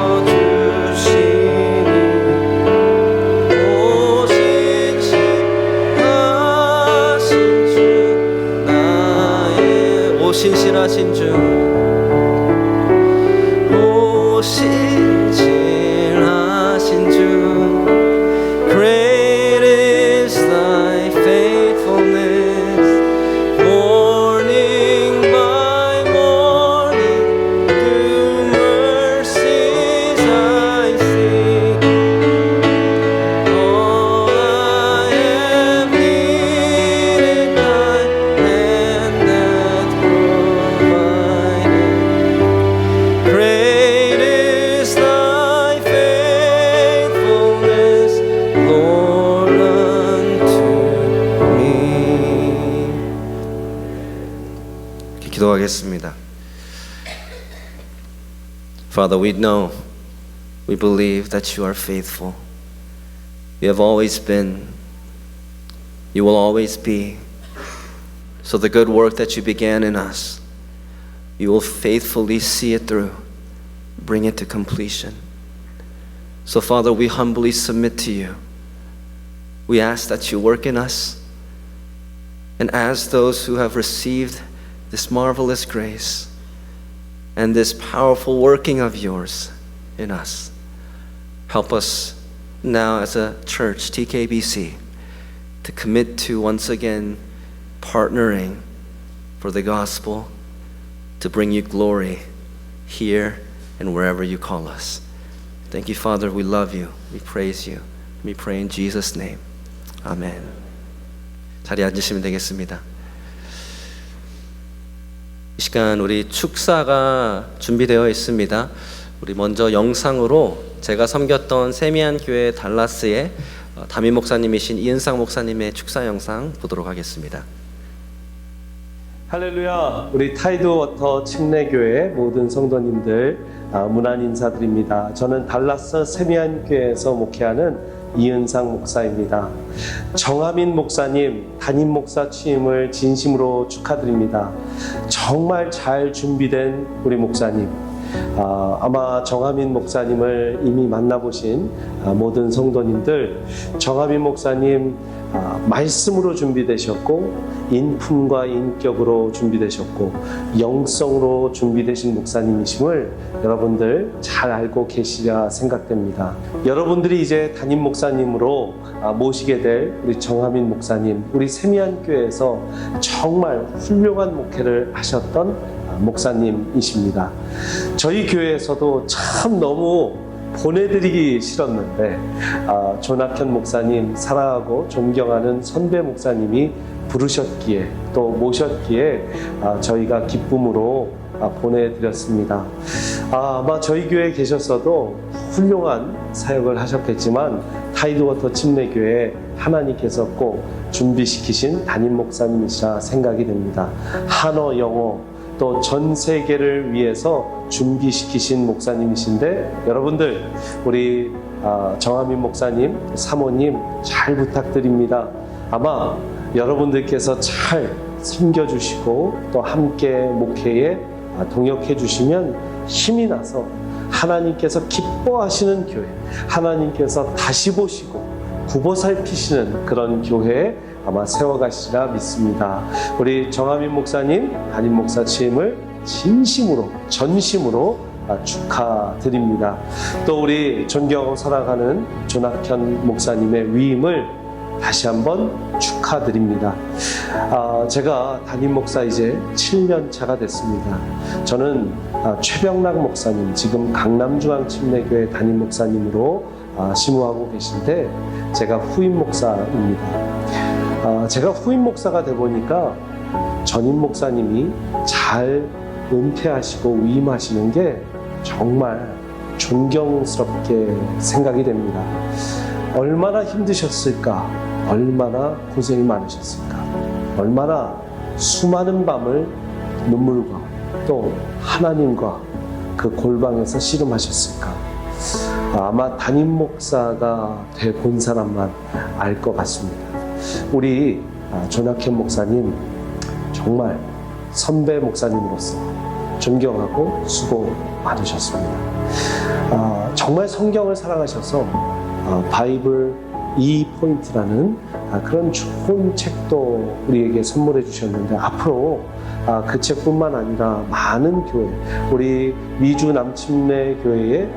오신실하신 주, 오신실하신 주, great is thy faithfulness. Morning by morning, new mercies I see. All I have needed, thy hand hath provided. Great is thy faithfulness, Lord, unto me. 이렇게 기도하겠습니다. Father, we know, we believe that you are faithful. You have always been, you will always be. So the good work that you began in us, you will faithfully see it through, bring it to completion. So Father, we humbly submit to you. We ask that you work in us, and as those who have received this marvelous grace and this powerful working of yours in us, help us now as a church, TKBC, to commit to once again partnering for the gospel, to bring you glory here and wherever you call us. Thank you, Father. We love you. We praise you. We pray in Jesus' name. 아멘. 자리에 앉으시면 되겠습니다. 이 시간 우리 축사가 준비되어 있습니다. 우리 먼저 영상으로 제가 섬겼던 세미안 교회 달라스의 담임 목사님이신 이은상 목사님의 축사 영상 보도록 하겠습니다. 할렐루야. 우리 타이드워터 침례교회 모든 성도님들 문안 인사드립니다. 저는 달라스 세미안 교회에서 목회하는 이은상 목사입니다. 정하민 목사님 담임 목사 취임을 진심으로 축하드립니다. 정말 잘 준비된 우리 목사님, 아마 정하민 목사님을 이미 만나보신 모든 성도님들, 정하민 목사님 말씀으로 준비되셨고 인품과 인격으로 준비되셨고 영성으로 준비되신 목사님이심을 여러분들 잘 알고 계시리라 생각됩니다. 여러분들이 이제 담임 목사님으로 모시게 될 우리 정하민 목사님, 우리 세미안교회에서 정말 훌륭한 목회를 하셨던 목사님이십니다. 저희 교회에서도 참 너무 보내드리기 싫었는데 조낙현 목사님, 사랑하고 존경하는 선배 목사님이 부르셨기에 또 모셨기에 저희가 기쁨으로 보내드렸습니다. 아마 저희 교회에 계셨어도 훌륭한 사역을 하셨겠지만 타이드워터 침례교회에 하나님께서 꼭 준비시키신 담임 목사님이시라 생각이 됩니다. 한어, 영어 또 전 세계를 위해서 준비시키신 목사님이신데 여러분들 우리 정하민 목사님, 사모님 잘 부탁드립니다. 아마 여러분들께서 잘 섬겨주시고 또 함께 목회에 동역해 주시면 힘이 나서 하나님께서 기뻐하시는 교회, 하나님께서 다시 보시고 굽어 살피시는 그런 교회에 아마 세워가시리라 믿습니다. 우리 정하민 목사님, 담임 목사 취임을 진심으로, 전심으로 축하드립니다. 또 우리 존경하고 사랑하는 조낙현 목사님의 위임을 다시 한번 축하드립니다. 제가 담임 목사 이제 7년 차가 됐습니다. 저는 최병락 목사님, 지금 강남중앙침례교회 담임 목사님으로 심우하고 계신데 제가 후임 목사입니다. 제가 후임 목사가 돼 보니까 전임 목사님이 잘 은퇴하시고 위임하시는 게 정말 존경스럽게 생각이 됩니다. 얼마나 힘드셨을까? 얼마나 고생이 많으셨을까? 얼마나 수많은 밤을 눈물과 또 하나님과 그 골방에서 씨름하셨을까? 아마 담임 목사가 돼 본 사람만 알 것 같습니다. 우리 조낙현 목사님 정말 선배 목사님으로서 존경하고 수고 많으셨습니다. 정말 성경을 사랑하셔서 바이블 2포인트라는 그런 좋은 책도 우리에게 선물해 주셨는데 앞으로 그 책뿐만 아니라 많은 교회, 우리 미주 남침례교회의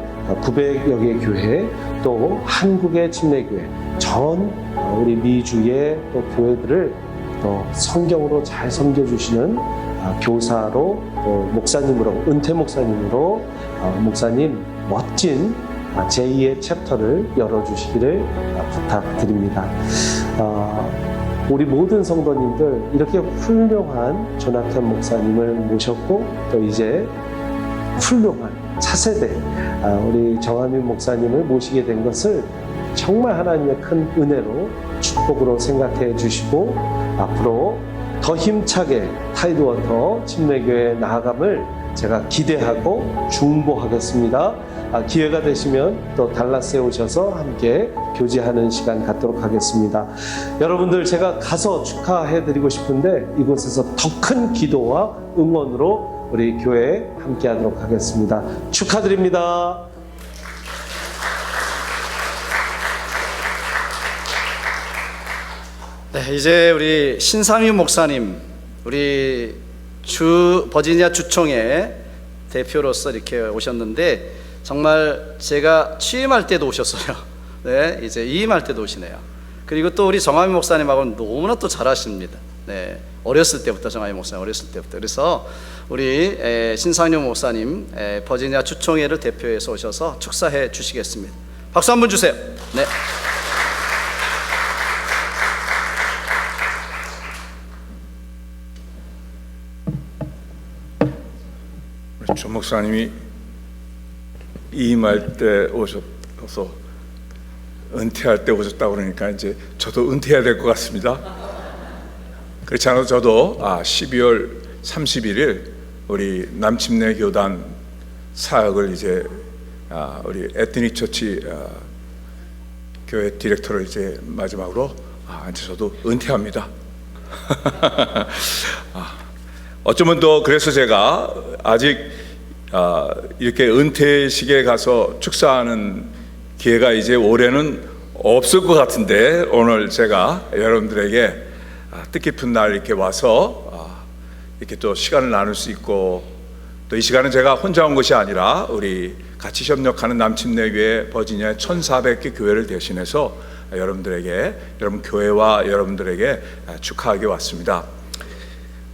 900여 개 교회, 또 한국의 침례교회, 전 우리 미주의 또 교회들을 또 성경으로 잘 섬겨주시는 교사로 또 목사님으로, 은퇴 목사님으로 목사님 멋진 제2의 챕터를 열어주시기를 부탁드립니다. 우리 모든 성도님들 이렇게 훌륭한 조낙현 목사님을 모셨고 또 이제 훌륭한 차세대 우리 정하민 목사님을 모시게 된 것을 정말 하나님의 큰 은혜로 축복으로 생각해 주시고 앞으로 더 힘차게 타이드워터 침례교회 나아감을 제가 기대하고 중보하겠습니다. 기회가 되시면 또 달라스에 오셔서 함께 교제하는 시간 갖도록 하겠습니다. 여러분들 제가 가서 축하해 드리고 싶은데 이곳에서 더 큰 기도와 응원으로 우리 교회에 함께 하도록 하겠습니다. 축하드립니다. 네, 이제 우리 신상윤 목사님, 우리 버지니아 주총회 대표로서 이렇게 오셨는데 정말 제가 취임할 때도 오셨어요. 네, 이제 이임할 때도 오시네요. 그리고 또 우리 정하민 목사님하고는 너무나 또 잘하십니다. 네, 어렸을 때부터 정하민 목사님 어렸을 때부터. 그래서 우리 신상윤 목사님 버지니아 주총회를 대표해서 오셔서 축사해 주시겠습니다. 박수 한번 주세요. 네. 조 목사님이 이임할 때 오셔서 은퇴할 때 오셨다고 그러니까 이제 저도 은퇴해야 될 것 같습니다. 그렇지 않아도 저도 12월 31일 우리 남침례 교단 사역을 이제 우리 에트닉 처치 교회 디렉터를 이제 마지막으로 이제 저도 은퇴합니다. 어쩌면 또 그래서 제가 아직 이렇게 은퇴식에 가서 축사하는 기회가 이제 올해는 없을 것 같은데, 오늘 제가 여러분들에게 뜻깊은 날 이렇게 와서 이렇게 또 시간을 나눌 수 있고, 또 이 시간은 제가 혼자 온 것이 아니라 우리 같이 협력하는 남침내교회 버지니아의 1400개 교회를 대신해서 여러분들에게, 여러분 교회와 여러분들에게 축하하게 왔습니다.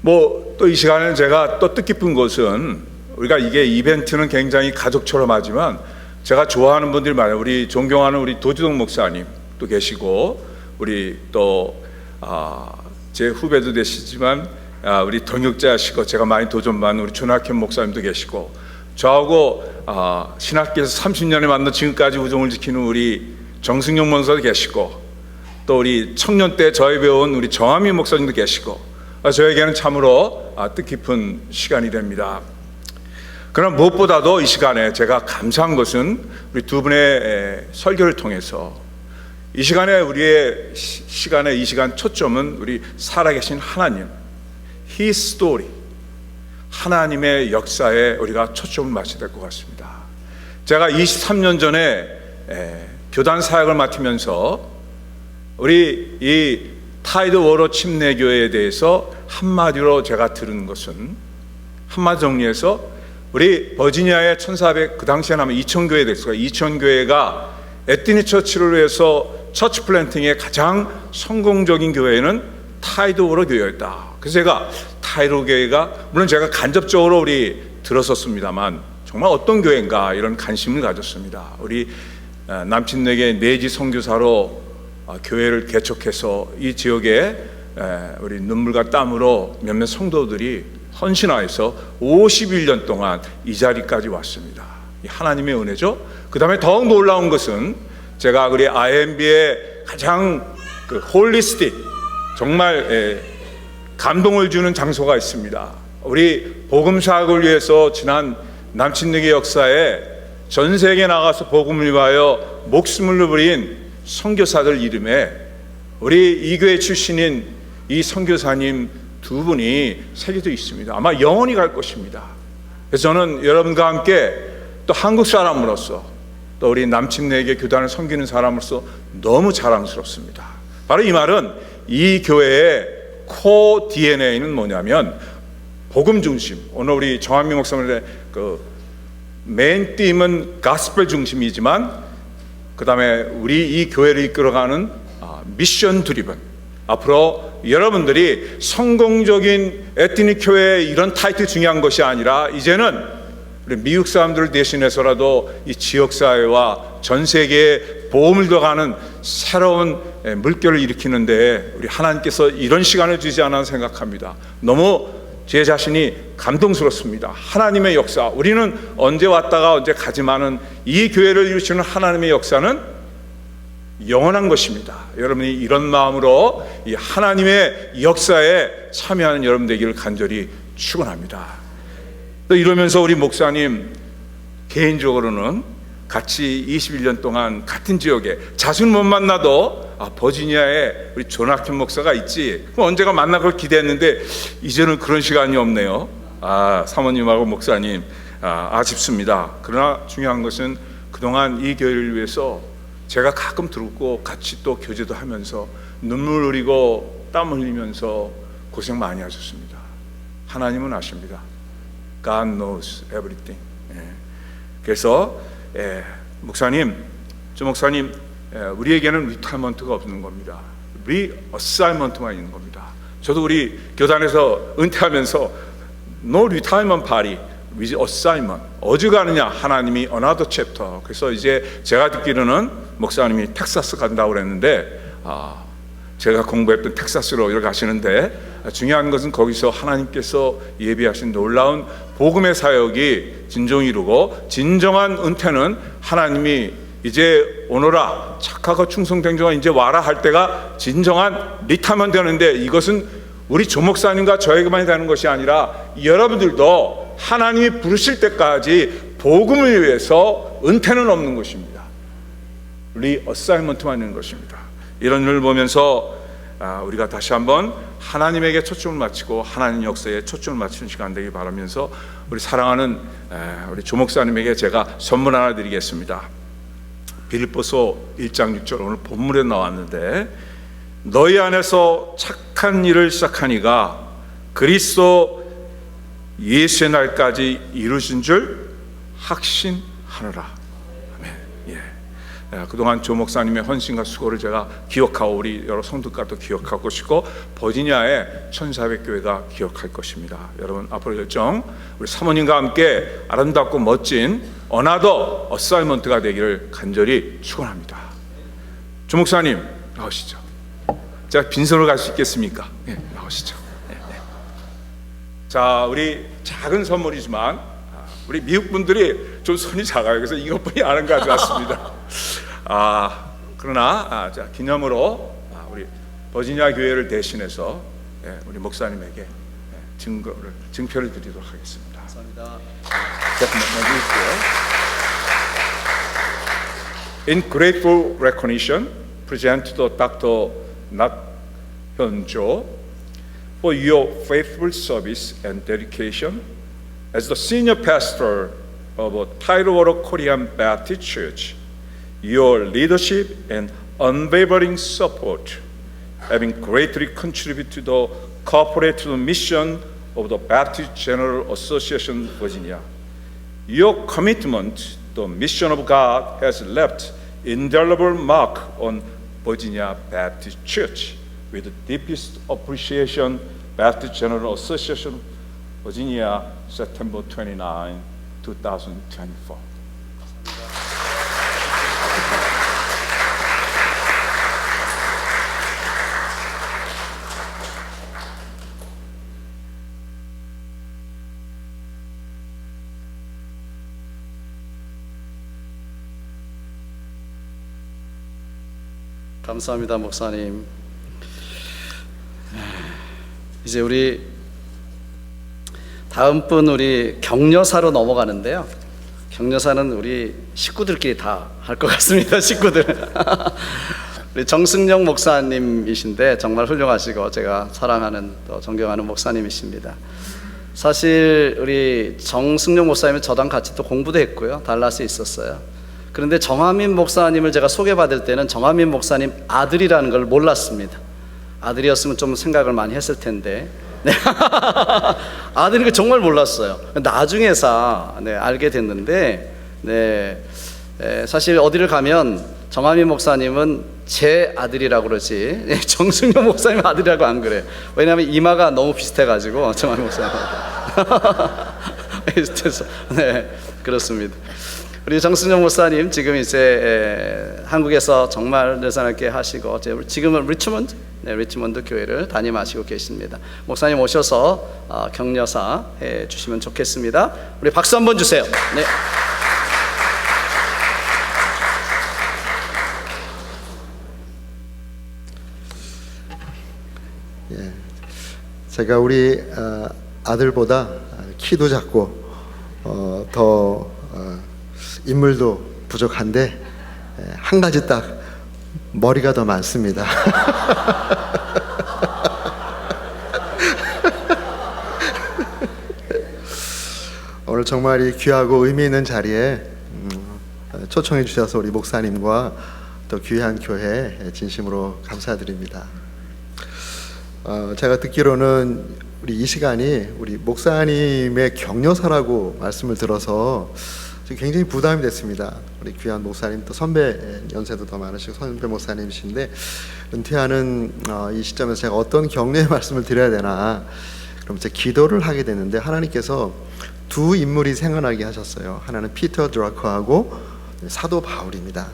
뭐 또 이 시간에 제가 또 뜻깊은 것은, 우리가 이게 이벤트는 굉장히 가족처럼 하지만 제가 좋아하는 분들이 많아요. 우리 존경하는 우리 도지동 목사님도 계시고, 우리 또 제 후배도 되시지만 우리 동역자시고 제가 많이 도전받는 우리 조나켄 목사님도 계시고, 저하고 신학교에서 30년에 만나 지금까지 우정을 지키는 우리 정승용 목사도 계시고, 또 우리 청년 때 저희 배운 우리 정한민 목사님도 계시고, 저에게는 참으로 뜻깊은 시간이 됩니다. 그러나 무엇보다도 이 시간에 제가 감사한 것은 우리 두 분의 설교를 통해서 이 시간에, 우리의 시간에 이 시간 초점은 우리 살아계신 하나님, His story, 하나님의 역사에 우리가 초점을 맞춰야 될 것 같습니다. 제가 23년 전에 교단 사역을 맡으면서 우리 이 타이드 워로 침례교회에 대해서 한마디로 제가 들은 것은, 한마디 정리해서 우리 버지니아의 1400, 그 당시에는 아마 2000교회 됐어요. 2000교회가 에티니 처치를 위해서 처치 플랜팅의 가장 성공적인 교회는 타이드 워로 교회였다. 그래서 제가 타이드 워로 교회가, 물론 제가 간접적으로 우리 들었었습니다만 정말 어떤 교회인가 이런 관심을 가졌습니다. 우리 남침내교회 내지 선교사로 교회를 개척해서 이 지역에 우리 눈물과 땀으로 몇몇 성도들이 헌신하여서 51년 동안 이 자리까지 왔습니다. 이 하나님의 은혜죠. 그 다음에 더욱 놀라운 것은, 제가 우리 IMB의 가장 홀리스틱, 정말 감동을 주는 장소가 있습니다. 우리 복음 사역을 위해서 지난 남침내교 역사에 전 세계에 나가서 복음을 위하여 목숨을 버린 선교사들 이름에 우리 이 교회 출신인 이 선교사님 두 분이 새겨져 있습니다. 아마 영원히 갈 것입니다. 그래서 저는 여러분과 함께 또 한국 사람으로서, 또 우리 남침내교 교단을 섬기는 사람으로서 너무 자랑스럽습니다. 바로 이 말은, 이 교회의 코 DNA는 뭐냐면 복음 중심. 오늘 우리 정한민 목사님의 메인 띠임은 가스펠 중심이지만, 그 다음에 우리 이 교회를 이끌어가는 미션 드리븐. 앞으로 여러분들이 성공적인 에티닉 교회의 이런 타이틀 중요한 것이 아니라, 이제는 우리 미국 사람들을 대신해서라도 이 지역사회와 전 세계에 보험을 더가는 새로운 물결을 일으키는데 우리 하나님께서 이런 시간을 주지 않아 생각합니다. 너무 제 자신이 감동스럽습니다. 하나님의 역사, 우리는 언제 왔다가 언제 가지만은 이 교회를 이루시는 하나님의 역사는 영원한 것입니다. 여러분이 이런 마음으로 이 하나님의 역사에 참여하는 여러분 되기를 간절히 축원합니다. 또 이러면서 우리 목사님 개인적으로는 같이 21년 동안 같은 지역에, 자주는 못 만나도 버지니아에 우리 조나켄 목사가 있지, 그럼 언제가 만날 걸 기대했는데 이제는 그런 시간이 없네요. 사모님하고 목사님 아쉽습니다. 그러나 중요한 것은 그동안 이 교회를 위해서 제가 가끔 들었고 같이 또 교제도 하면서 눈물 흘리고 땀 흘리면서 고생 많이 하셨습니다. 하나님은 아십니다. God knows everything. 그래서 목사님, 조 목사님, 우리에게는 리타이먼트가 없는 겁니다. 리어사이먼트만 있는 겁니다. 저도 우리 교단에서 은퇴하면서 No retirement party, with assignment. 어지가느냐, 하나님이 another chapter. 그래서 이제 제가 듣기로는 목사님이 텍사스 간다고 그랬는데, 제가 공부했던 텍사스로 이렇게 가시는데, 중요한 것은 거기서 하나님께서 예비하신 놀라운 복음의 사역이 진정이 이루고, 진정한 은퇴는 하나님이 이제 오너라, 착하고 충성된 자가 이제 와라 할 때가 진정한 리타면 되는데, 이것은 우리 조 목사님과 저에게만 되는 것이 아니라 여러분들도 하나님이 부르실 때까지 복음을 위해서 은퇴는 없는 것입니다. 리어사이먼트만 있는 것입니다. 이런 일을 보면서 우리가 다시 한번 하나님에게 초점을 맞추고 하나님 역사에 초점을 맞추는 시간 되길 바라면서 우리 사랑하는 우리 조 목사님에게 제가 선물 하나 드리겠습니다. 빌립보서 1장 6절 오늘 본문에 나왔는데, 너희 안에서 착한 일을 시작한 이가 그리스도 예수의 날까지 이루신 줄 확신하노라. 아멘. 예. 그동안 조 목사님의 헌신과 수고를 제가 기억하고 우리 여러 성도들도 기억할 것이고 버지니아의 1400교회가 기억할 것입니다. 여러분 앞으로 열정 우리 사모님과 함께 아름답고 멋진 어나더 어사이먼트가 되기를 간절히 축원합니다. 조 목사님 나오시죠. 제가 빈손으로 갈 수 있겠습니까? 네, 나오시죠. 네. 자, 우리 작은 선물이지만 우리 미국 분들이 좀 손이 작아요. 그래서 이것뿐이 아는 거 가져왔습니다. 그러나 자, 기념으로 우리 버지니아 교회를 대신해서 우리 목사님에게 증표를 드리도록 하겠습니다. 감사합니다. In grateful recognition, present to Dr. Nakhyunjo for your faithful service and dedication as the senior pastor of Tairoro Korean Baptist Church. Your leadership and unwavering support having greatly contributed to the corporate mission of the Baptist General Association Virginia. Your commitment to the mission of God has left indelible mark on Virginia Baptist Church. With the deepest appreciation, Baptist General Association, Virginia, September 29, 2024. 감사합니다, 목사님. 이제 우리 다음 분 우리 격려사로 넘어가는데요. 격려사는 우리 식구들끼리 다 할 것 같습니다. 식구들. 우리 정승영 목사님이신데 정말 훌륭하시고 제가 사랑하는 또 존경하는 목사님이십니다. 사실 우리 정승용 목사님은 저랑 같이 또 공부도 했고요. 달라스에 있었어요. 그런데 정하민 목사님을 제가 소개받을 때는 정하민 목사님 아들이라는 걸 몰랐습니다. 아들이었으면 좀 생각을 많이 했을 텐데 네. 아들인 거 정말 몰랐어요. 나중에서 알게 됐는데 사실 어디를 가면 정하민 목사님은 제 아들이라고 그러지 정승용 목사님 아들이라고 안 그래요. 왜냐하면 이마가 너무 비슷해가지고 정하민 목사님하고 비슷해서 네, 그렇습니다. 우리 정승용 목사님 지금 이제 한국에서 정말 늘사롭게 하시고 지금은 리치몬드 교회를 담임하시고 계십니다. 목사님 오셔서 격려사 해 주시면 좋겠습니다. 우리 박수 한번 주세요. 네. 예, 제가 우리 아들보다 키도 작고 더 인물도 부족한데 한 가지 딱 머리가 더 많습니다. 오늘 정말 이 귀하고 의미 있는 자리에 초청해 주셔서 우리 목사님과 또 귀한 교회 진심으로 감사드립니다. 제가 듣기로는 우리 이 시간이 우리 목사님의 격려사라고 말씀을 들어서 굉장히 부담이 됐습니다. 우리 귀한 목사님 또 선배 연세도 더 많으시고 선배 목사님이신데 은퇴하는 이 시점에서 제가 어떤 격려의 말씀을 드려야 되나 그럼 제가 기도를 하게 됐는데 하나님께서 두 인물이 생각나게 하셨어요. 하나는 피터 드러커하고 사도 바울입니다.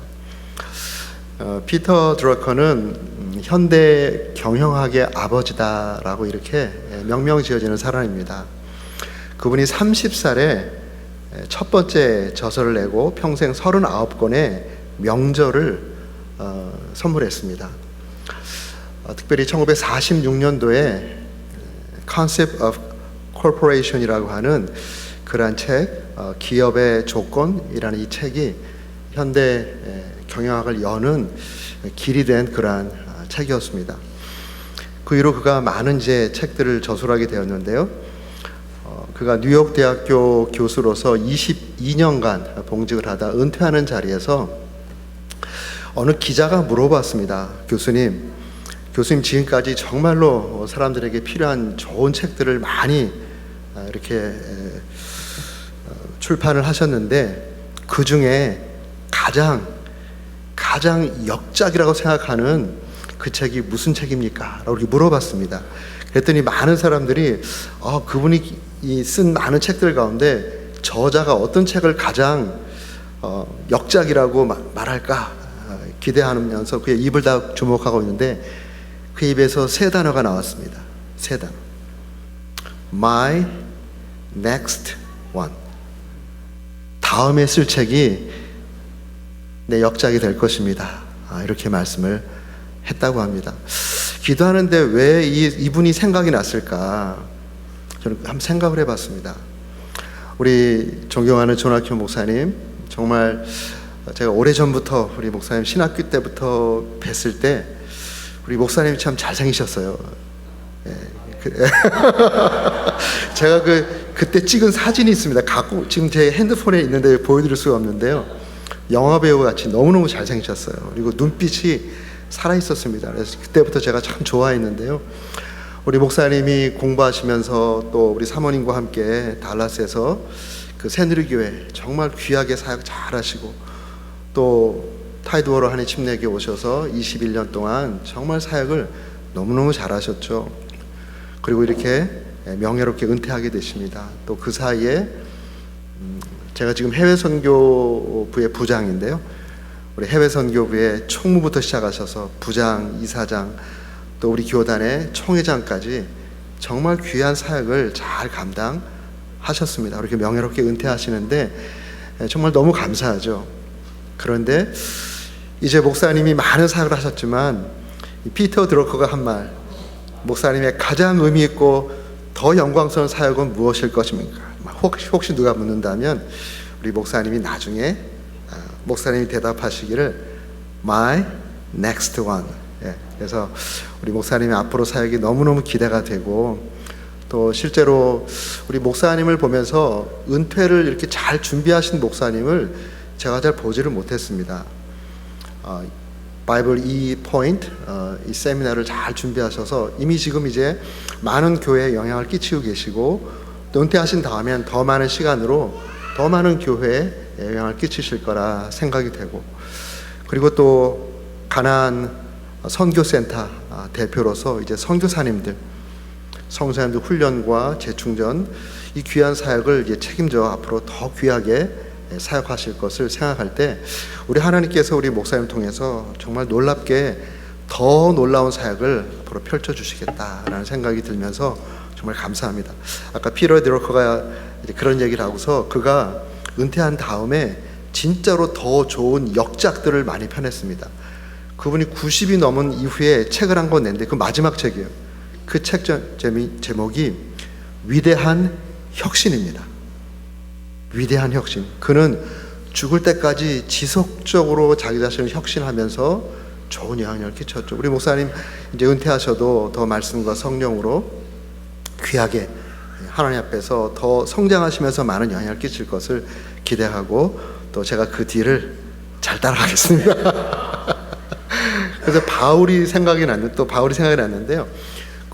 피터 드러커는 현대 경영학의 아버지다라고 이렇게 명명 지어지는 사람입니다. 그분이 30살에 첫 번째 저서를 내고 평생 39권의 명저를 선물했습니다. 특별히 1946년도에 Concept of Corporation이라고 하는 그러한 책, 기업의 조건이라는 이 책이 현대 경영학을 여는 길이 된 그러한 책이었습니다. 그 이후로 그가 많은 이제 책들을 저술하게 되었는데요. 그가 뉴욕 대학교 교수로서 22년간 봉직을 하다 은퇴하는 자리에서 어느 기자가 물어봤습니다. 교수님 지금까지 정말로 사람들에게 필요한 좋은 책들을 많이 이렇게 출판을 하셨는데 그 중에 가장 역작이라고 생각하는 그 책이 무슨 책입니까? 라고 이렇게 물어봤습니다. 그랬더니 많은 사람들이 그분이 쓴 많은 책들 가운데 저자가 어떤 책을 가장 역작이라고 말할까 기대하면서 그의 입을 다 주목하고 있는데 그 입에서 세 단어가 나왔습니다. 세 단어. My next one. 다음에 쓸 책이 내 역작이 될 것입니다. 이렇게 말씀을 했다고 합니다. 기도하는데 왜 이분이 생각이 났을까? 저는 한번 생각을 해봤습니다. 우리 존경하는 존학현 목사님, 정말 제가 오래전부터 우리 목사님 신학교 때부터 뵀을 때 우리 목사님이 참 잘생기셨어요. 제가 그때 찍은 사진이 있습니다. 갖고 지금 제 핸드폰에 있는데 보여드릴 수가 없는데요. 영화 배우 같이 너무너무 잘생기셨어요. 그리고 눈빛이 살아있었습니다. 그래서 그때부터 제가 참 좋아했는데요. 우리 목사님이 공부하시면서 또 우리 사모님과 함께 달라스에서 그 새누리교회 정말 귀하게 사역 잘하시고 또 타이드워러 한인 침례교회 오셔서 21년 동안 정말 사역을 너무너무 잘하셨죠. 그리고 이렇게 명예롭게 은퇴하게 되십니다. 또 그 사이에 제가 지금 해외선교부의 부장인데요. 우리 해외선교부의 총무부터 시작하셔서 부장, 이사장, 또 우리 교단의 총회장까지 정말 귀한 사역을 잘 감당하셨습니다. 그렇게 명예롭게 은퇴하시는데 정말 너무 감사하죠. 그런데 이제 목사님이 많은 사역을 하셨지만 피터 드러커가 한 말, 목사님의 가장 의미 있고 더 영광스러운 사역은 무엇일 것입니까? 혹시 누가 묻는다면 우리 목사님이 나중에 목사님이 대답하시기를 My next one. 그래서 우리 목사님의 앞으로 사역이 너무너무 기대가 되고 또 실제로 우리 목사님을 보면서 은퇴를 이렇게 잘 준비하신 목사님을 제가 잘 보지를 못했습니다. 바이블 포인트 이 세미나를 잘 준비하셔서 이미 지금 이제 많은 교회에 영향을 끼치고 계시고 또 은퇴하신 다음엔 더 많은 시간으로 더 많은 교회에 영향을 끼치실 거라 생각이 되고 그리고 또 가나안 선교센터 대표로서 이제 선교사님들 성사님들 훈련과 재충전 이 귀한 사역을 이제 책임져 앞으로 더 귀하게 사역하실 것을 생각할 때 우리 하나님께서 우리 목사님을 통해서 정말 놀랍게 더 놀라운 사역을 앞으로 펼쳐주시겠다라는 생각이 들면서 정말 감사합니다. 아까 피터 드러커가 그런 얘기를 하고서 그가 은퇴한 다음에 진짜로 더 좋은 역작들을 많이 펴냈습니다. 그분이 90이 넘은 이후에 책을 한 권 냈는데 그 마지막 책이에요. 그 책 제목이 위대한 혁신입니다. 위대한 혁신. 그는 죽을 때까지 지속적으로 자기 자신을 혁신하면서 좋은 영향을 끼쳤죠. 우리 목사님 이제 은퇴하셔도 더 말씀과 성령으로 귀하게 하나님 앞에서 더 성장하시면서 많은 영향을 끼칠 것을 기대하고 또 제가 그 뒤를 잘 따라가겠습니다. 그래서 바울이 생각이 났는데요.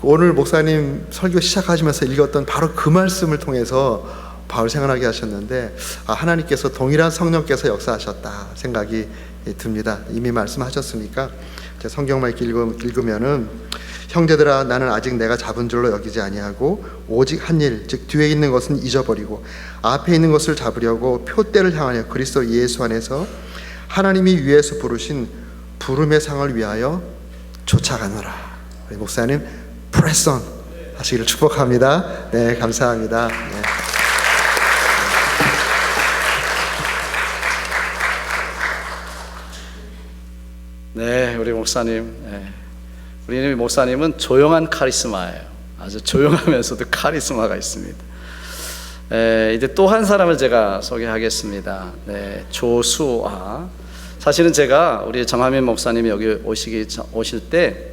오늘 목사님 설교 시작하시면서 읽었던 바로 그 말씀을 통해서 바울 생각나게 하셨는데 하나님께서 동일한 성령께서 역사하셨다 생각이 듭니다. 이미 말씀하셨으니까 성경만 읽으면은 형제들아 나는 아직 내가 잡은 줄로 여기지 아니하고 오직 한 일 즉 뒤에 있는 것은 잊어버리고 앞에 있는 것을 잡으려고 표대를 향하여 그리스도 예수 안에서 하나님이 위에서 부르신 부름의 상을 위하여 쫓아가노라. 우리 목사님 프레스 온 하시기를 축복합니다. 네, 감사합니다. 네, 우리 목사님. 우리 목사님은 조용한 카리스마예요. 아주 조용하면서도 카리스마가 있습니다. 이제 또 한 사람을 제가 소개하겠습니다. 네, 조수아. 사실은 제가 우리 정하민 목사님이 여기 오실 때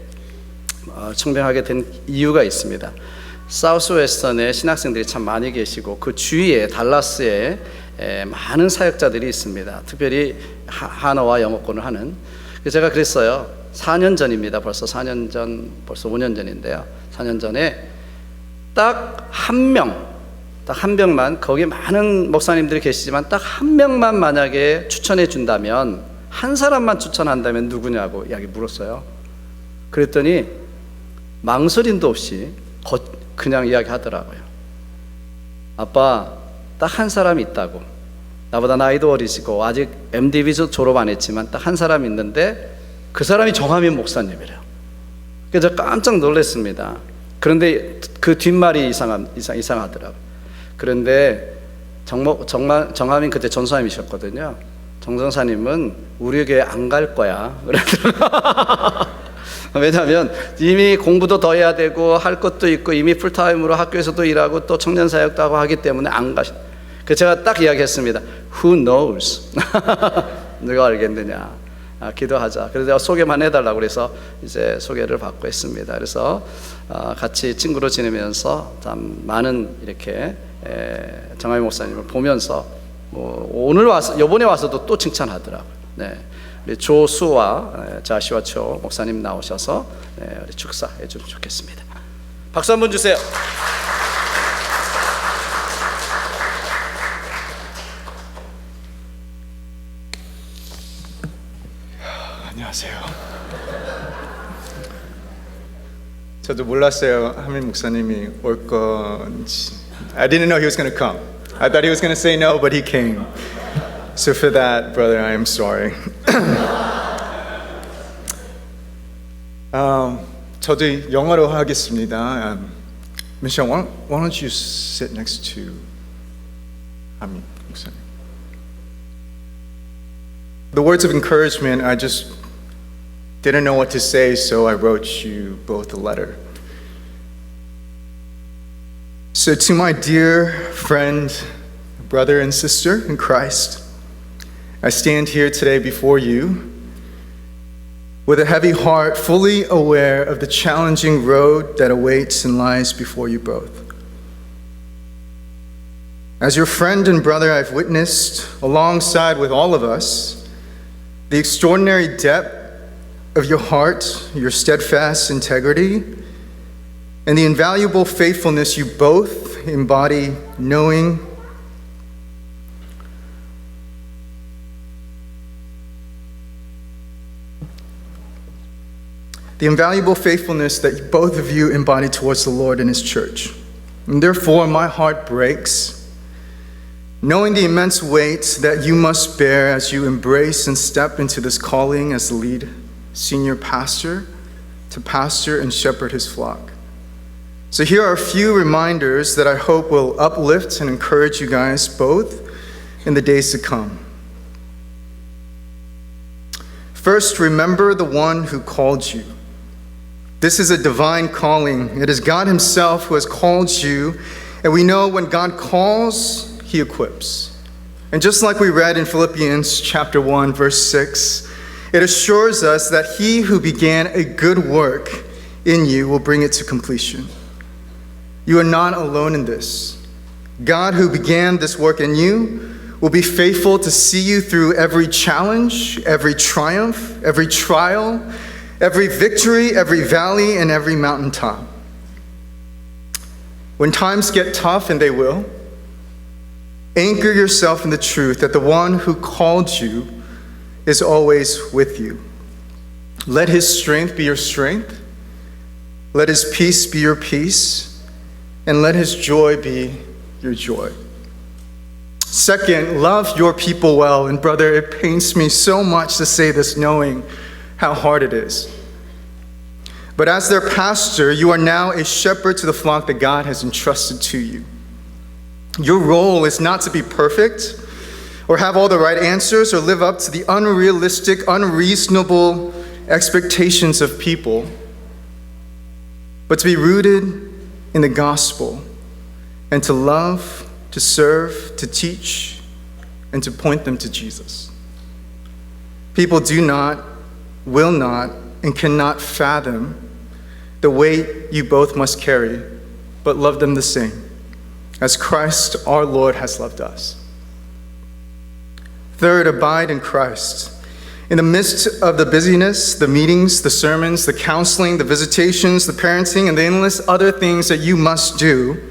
청빙하게 된 이유가 있습니다. 사우스 웨스턴에 신학생들이 참 많이 계시고 그 주위에 달라스에 많은 사역자들이 있습니다. 특별히 한어와 영어권을 하는. 제가 그랬어요. 4년 전입니다. 벌써 4년 전, 벌써 5년 전인데요. 4년 전에 딱 한 명만, 거기 많은 목사님들이 계시지만 딱 한 명만 만약에 추천해 준다면, 한 사람만 추천한다면 누구냐고 이야기 물었어요. 그랬더니 망설임도 없이 그냥 이야기하더라고요. 아빠, 딱 한 사람이 있다고. 나보다 나이도 어리시고 아직 MDB도 졸업 안 했지만 딱 한 사람이 있는데 그 사람이 정하민 목사님이래요. 그래서 깜짝 놀랐습니다. 그런데 그 뒷말이 이상하더라고요. 그런데 정하민 그때 전사님이셨거든요. 정 전사님은 우리 교회 안 갈 거야. 왜냐하면 이미 공부도 더 해야 되고 할 것도 있고 이미 풀타임으로 학교에서도 일하고 또 청년사역도 하고 하기 때문에 안 가시. 그래서 제가 딱 이야기했습니다. Who knows? 누가 알겠느냐? 기도하자. 그래서 소개만 해달라고 그래서 이제 소개를 받고 했습니다. 그래서 같이 친구로 지내면서 참 많은 이렇게 정하민 목사님을 보면서 오늘 와서 이번에 와서도 또 칭찬하더라고요. 네. 우리 조수와 자시와 초 목사님 나오셔서 우리 축사해 주면 좋겠습니다. 박수 한번 주세요. 안녕하세요. 저도 몰랐어요. 하민 목사님이 올 건지. I didn't know he was going to come. I thought he was going to say no, but he came. So for that, brother, I am sorry. 저도 영어로 하겠습니다. Michelle, why don't you sit next to 하민 목사님? The words of encouragement, I just didn't know what to say, so I wrote you both a letter. So to my dear friend, brother and sister in Christ, I stand here today before you with a heavy heart, fully aware of the challenging road that awaits and lies before you both. As your friend and brother, I've witnessed, alongside with all of us, the extraordinary depth of your heart, your steadfast integrity, and the invaluable faithfulness you both embody, knowing the invaluable faithfulness that both of you embody towards the Lord and His church. And therefore, my heart breaks, knowing the immense weight that you must bear as you embrace and step into this calling as the lead senior pastor to pastor and shepherd His flock. So here are a few reminders that I hope will uplift and encourage you guys both in the days to come. First, remember the one who called you. This is a divine calling. It is God Himself who has called you, and we know when God calls, He equips. And just like we read in Philippians chapter 1, verse 6, it assures us that He who began a good work in you will bring it to completion. You are not alone in this. God who began this work in you will be faithful to see you through every challenge, every triumph, every trial, every victory, every valley, and every mountaintop. When times get tough, and they will, anchor yourself in the truth that the one who called you is always with you. Let His strength be your strength. Let His peace be your peace. And let His joy be your joy. Second, love your people well. And brother, it pains me so much to say this knowing how hard it is. But as their pastor, you are now a shepherd to the flock that God has entrusted to you. Your role is not to be perfect or have all the right answers or live up to the unrealistic, unreasonable expectations of people, but to be rooted in the gospel and to love, to serve, to teach, and to point them to Jesus. People do not, will not, and cannot fathom the weight you both must carry, but love them the same, as Christ our Lord has loved us. Third, abide in Christ. In the midst of the busyness, the meetings, the sermons, the counseling, the visitations, the parenting, and the endless other things that you must do,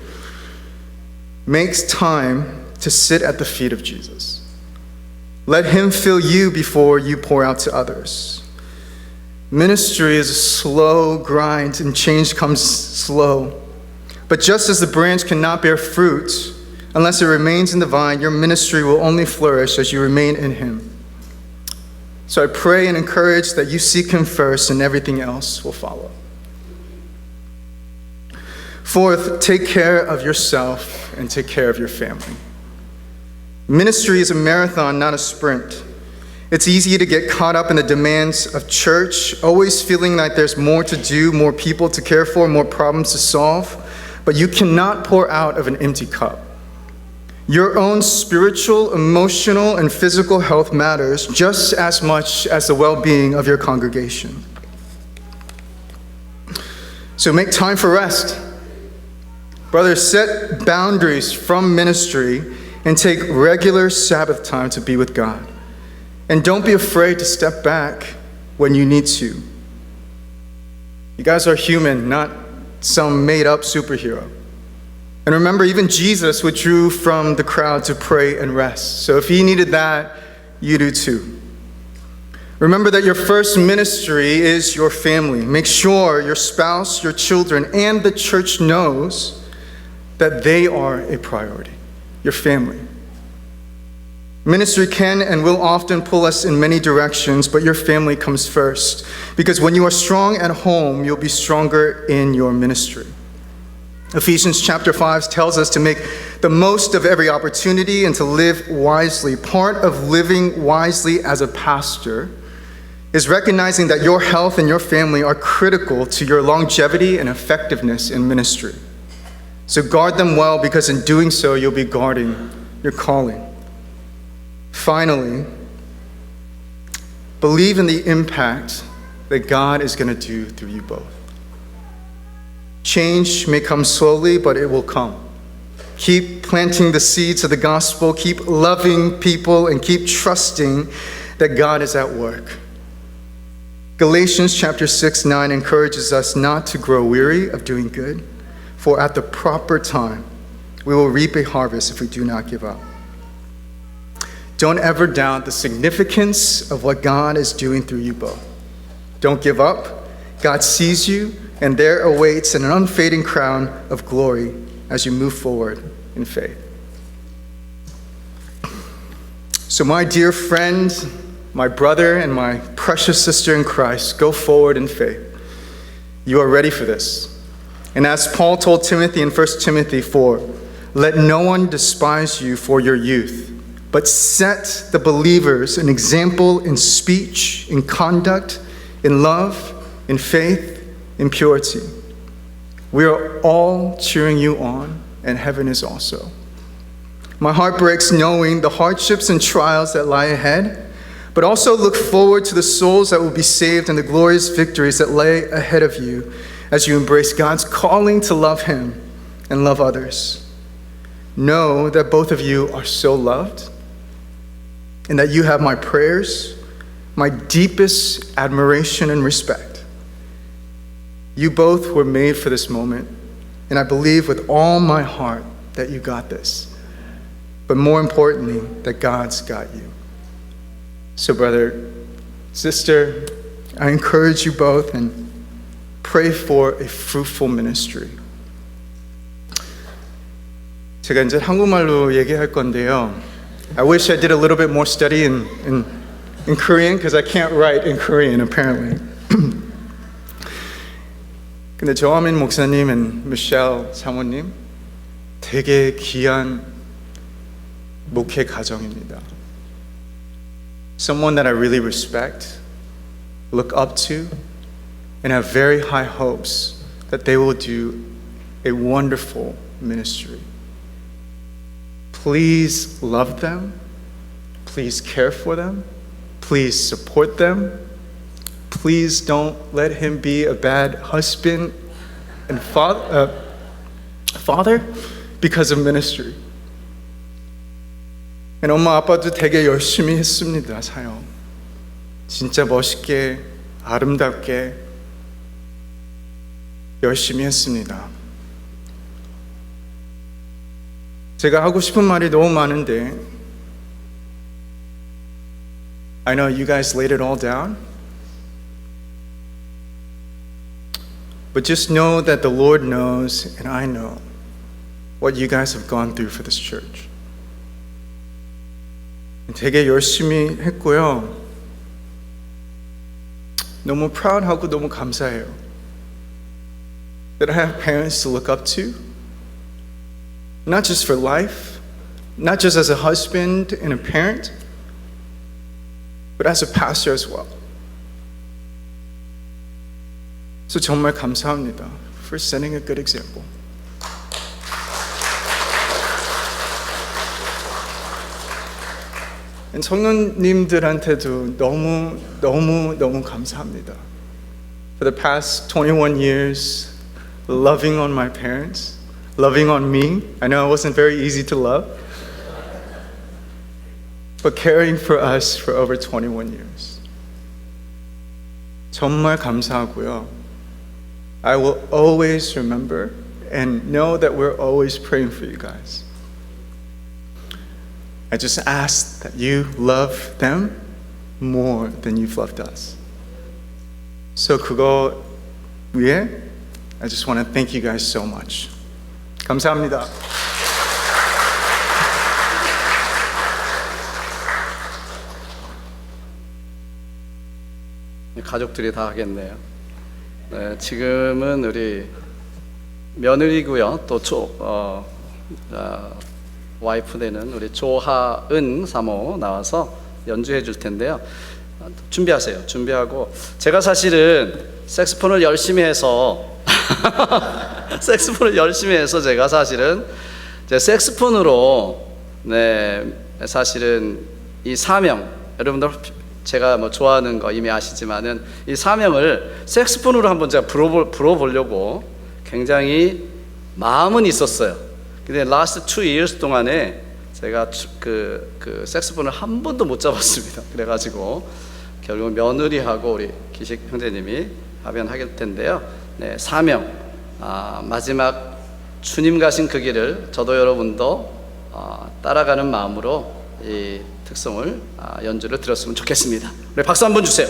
makes time to sit at the feet of Jesus. Let him fill you before you pour out to others. Ministry is a slow grind and change comes slow. But just as the branch cannot bear fruit unless it remains in the vine, your ministry will only flourish as you remain in him. So I pray and encourage that you seek him first and everything else will follow. Fourth, take care of yourself and take care of your family. Ministry is a marathon, not a sprint. It's easy to get caught up in the demands of church, always feeling like there's more to do, more people to care for, more problems to solve, but you cannot pour out of an empty cup. Your own spiritual, emotional, and physical health matters just as much as the well-being of your congregation. So make time for rest. Brothers, set boundaries from ministry and take regular Sabbath time to be with God. And don't be afraid to step back when you need to. You guys are human, not some made-up superhero. And remember, even Jesus withdrew from the crowd to pray and rest. So if he needed that, you do too. Remember that your first ministry is your family. Make sure your spouse, your children, and the church knows that they are a priority, your family. Ministry can and will often pull us in many directions, but your family comes first. Because when you are strong at home, you'll be stronger in your ministry. Ephesians chapter 5 tells us to make the most of every opportunity and to live wisely. Part of living wisely as a pastor is recognizing that your health and your family are critical to your longevity and effectiveness in ministry. So guard them well, because in doing so, you'll be guarding your calling. Finally, believe in the impact that God is going to do through you both. Change may come slowly, but it will come. Keep planting the seeds of the gospel, keep loving people, and keep trusting that God is at work. Galatians chapter 6:9 encourages us not to grow weary of doing good, for at the proper time we will reap a harvest if we do not give up. Don't ever doubt the significance of what God is doing through you both. Don't give up. God sees you, and there awaits an unfading crown of glory as you move forward in faith. So my dear friend, my brother, and my precious sister in Christ, go forward in faith. You are ready for this. And as Paul told Timothy in 1 Timothy 4, let no one despise you for your youth, but set the believers an example in speech, in conduct, in love, in faith, in purity. We are all cheering you on, and heaven is also. My heart breaks knowing the hardships and trials that lie ahead, but also look forward to the souls that will be saved and the glorious victories that lay ahead of you as you embrace God's calling to love him and love others. Know that both of you are so loved, and that you have my prayers, my deepest admiration and respect. You both were made for this moment, and I believe with all my heart that you got this. But more importantly, that God's got you. So brother, sister, I encourage you both and pray for a fruitful ministry. 제가 이제 한국말로 얘기할 건데요. I wish I did a little bit more study in Korean, because I can't write in Korean apparently. 근데 조아민 목사님 and 미셸 사모님 되게 귀한 목회 가정입니다. Someone that I really respect, look up to, and have very high hopes that they will do a wonderful ministry. Please love them. Please care for them. Please support them. please don't let him be a bad husband and father because of ministry. And 엄마 아빠도 되게 열심히 했습니다. 사역 진짜 멋있게 아름답게 열심히 했습니다. 제가 하고 싶은 말이 너무 많은데 I know you guys laid it all down, but just know that the Lord knows and I know what you guys have gone through for this church. 되게 열심히 했고요. 너무 proud하고 너무 감사해요. That I have parents to look up to, not just for life, not just as a husband and a parent, but as a pastor as well. So 정말 감사합니다 for setting a good example. 성도님들한테도 너무 감사합니다. For the past 21 years, loving on my parents, loving on me. I know it wasn't very easy to love, but caring for us for over 21 years. 정말 감사하고요. I will always remember and know that we're always praying for you guys. I just ask that you love them more than you've loved us. So 그거 위해 I just want to thank you guys so much. 감사합니다. 가족들이 다 하겠네요. 네, 지금은 우리 며느리고요. 또 와이프 되는 우리 조하은 사모 나와서 연주해 줄 텐데요. 준비하세요. 준비하고 제가 사실은 색스폰을 열심히 해서 제가 사실은 제 색스폰으로 사실은 이 사명 여러분들 제가 뭐 좋아하는 거 이미 아시지만은 이 사명을 색스폰으로 한번 제가 불어보려고 굉장히 마음은 있었어요. 근데 last 2 years 동안에 제가 그 색스폰을 한 번도 못 잡았습니다. 그래가지고 결국 며느리하고 우리 기식 형제님이 합연하게 텐데요. 네, 사명 마지막 주님 가신 그 길을 저도 여러분도 따라가는 마음으로 이 특성을 연주를 들었으면 좋겠습니다. 우리 박수 한번 주세요.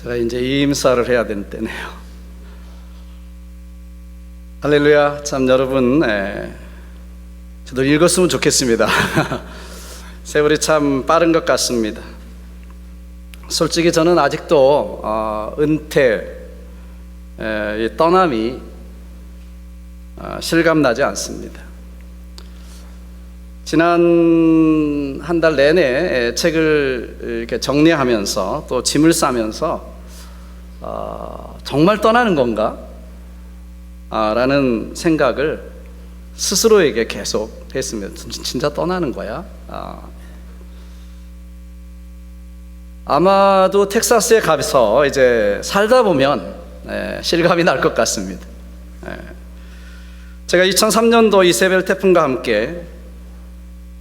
제가 이제 임사를 해야 되는 때네요. 할렐루야. 참 여러분, 저도 읽었으면 좋겠습니다. 세월이 참 빠른 것 같습니다. 솔직히 저는 아직도 은퇴, 이 떠남이 실감나지 않습니다. 지난 한 달 내내 책을 이렇게 정리하면서 또 짐을 싸면서 정말 떠나는 건가? 라는 생각을 스스로에게 계속 했습니다. 진짜 떠나는 거야? 아마도 텍사스에 가서 이제 살다 보면 실감이 날 것 같습니다. 제가 2003년도 이세벨 태풍과 함께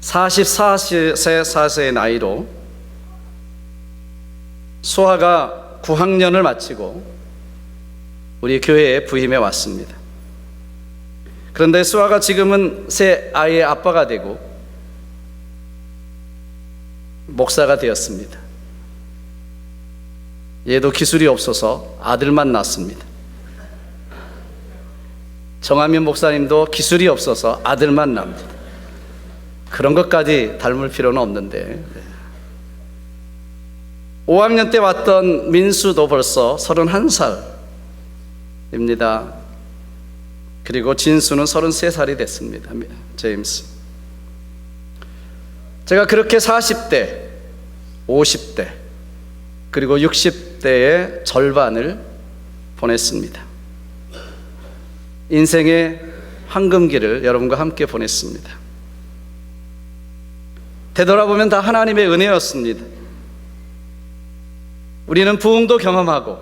44세의 나이로 수아가 9학년을 마치고 우리 교회에 부임해 왔습니다. 그런데 수아가 지금은 새 아이의 아빠가 되고 목사가 되었습니다. 얘도 기술이 없어서 아들만 낳습니다. 정한민 목사님도 기술이 없어서 아들만 낳습니다. 그런 것까지 닮을 필요는 없는데 5학년 때 왔던 민수도 벌써 31살입니다. 그리고 진수는 33살이 됐습니다. 제임스. 제가 그렇게 40대, 50대, 그리고 60대의 절반을 보냈습니다. 인생의 황금기를 여러분과 함께 보냈습니다. 되돌아보면 다 하나님의 은혜였습니다. 우리는 부흥도 경험하고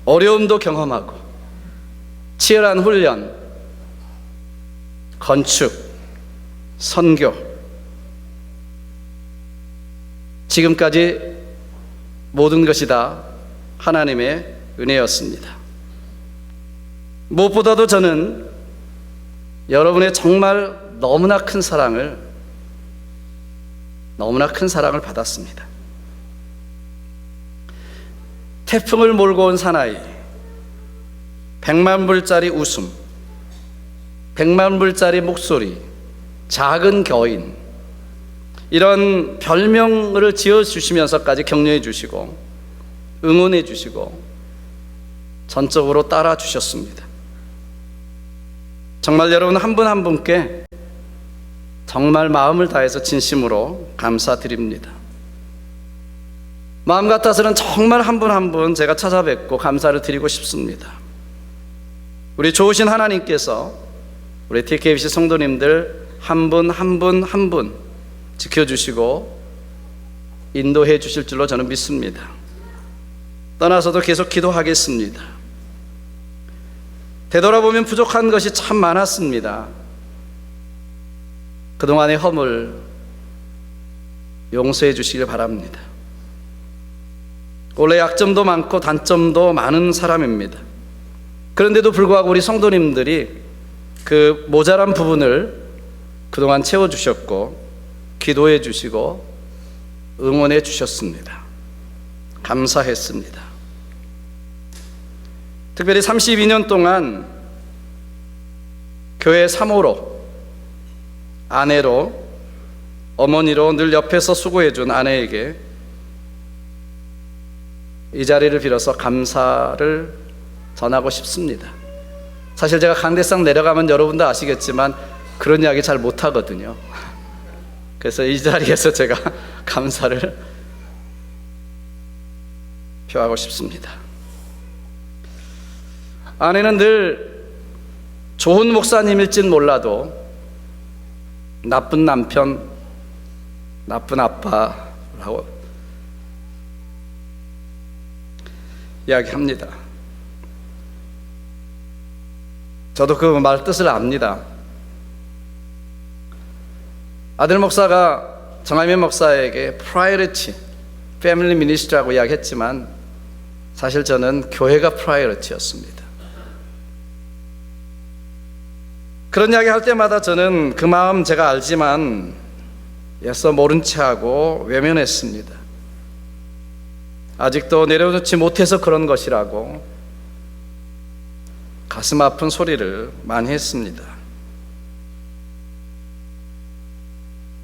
어려움도 경험하고 치열한 훈련, 건축, 선교, 지금까지 모든 것이 다 하나님의 은혜였습니다. 무엇보다도 저는 여러분의 정말 너무나 큰 사랑을 받았습니다. 태풍을 몰고 온 사나이, 100만 불짜리 웃음, 100만 불짜리 목소리, 작은 겨인, 이런 별명을 지어주시면서까지 격려해 주시고 응원해 주시고 전적으로 따라 주셨습니다. 정말 여러분 한 분 한 분께 정말 마음을 다해서 진심으로 감사드립니다. 마음 같아서는 정말 한 분 한 분 제가 찾아뵙고 감사를 드리고 싶습니다. 우리 좋으신 하나님께서 우리 TKBC 성도님들 한 분 한 분 한 분 지켜주시고 인도해 주실 줄로 저는 믿습니다. 떠나서도 계속 기도하겠습니다. 되돌아보면 부족한 것이 참 많았습니다. 그동안의 허물 용서해 주시길 바랍니다. 원래 약점도 많고 단점도 많은 사람입니다. 그런데도 불구하고 우리 성도님들이 그 모자란 부분을 그동안 채워주셨고 기도해 주시고 응원해 주셨습니다. 감사했습니다. 특별히 32년 동안 교회 사모로, 아내로, 어머니로 늘 옆에서 수고해 준 아내에게 이 자리를 빌어서 감사를 전하고 싶습니다. 사실 제가 강대상 내려가면 여러분도 아시겠지만 그런 이야기 잘 못하거든요. 그래서 이 자리에서 제가 감사를 표하고 싶습니다. 아내는 늘 좋은 목사님일진 몰라도 나쁜 남편, 나쁜 아빠라고 이야기합니다. 저도 그 말 뜻을 압니다. 아들 목사가 정한민 목사에게 프라이어리티, 패밀리 미니스트리라고 이야기했지만 사실 저는 교회가 프라이어리티였습니다. 그런 이야기 할 때마다 저는 그 마음 제가 알지만 애써 모른 체하고 외면했습니다. 아직도 내려놓지 못해서 그런 것이라고 가슴 아픈 소리를 많이 했습니다.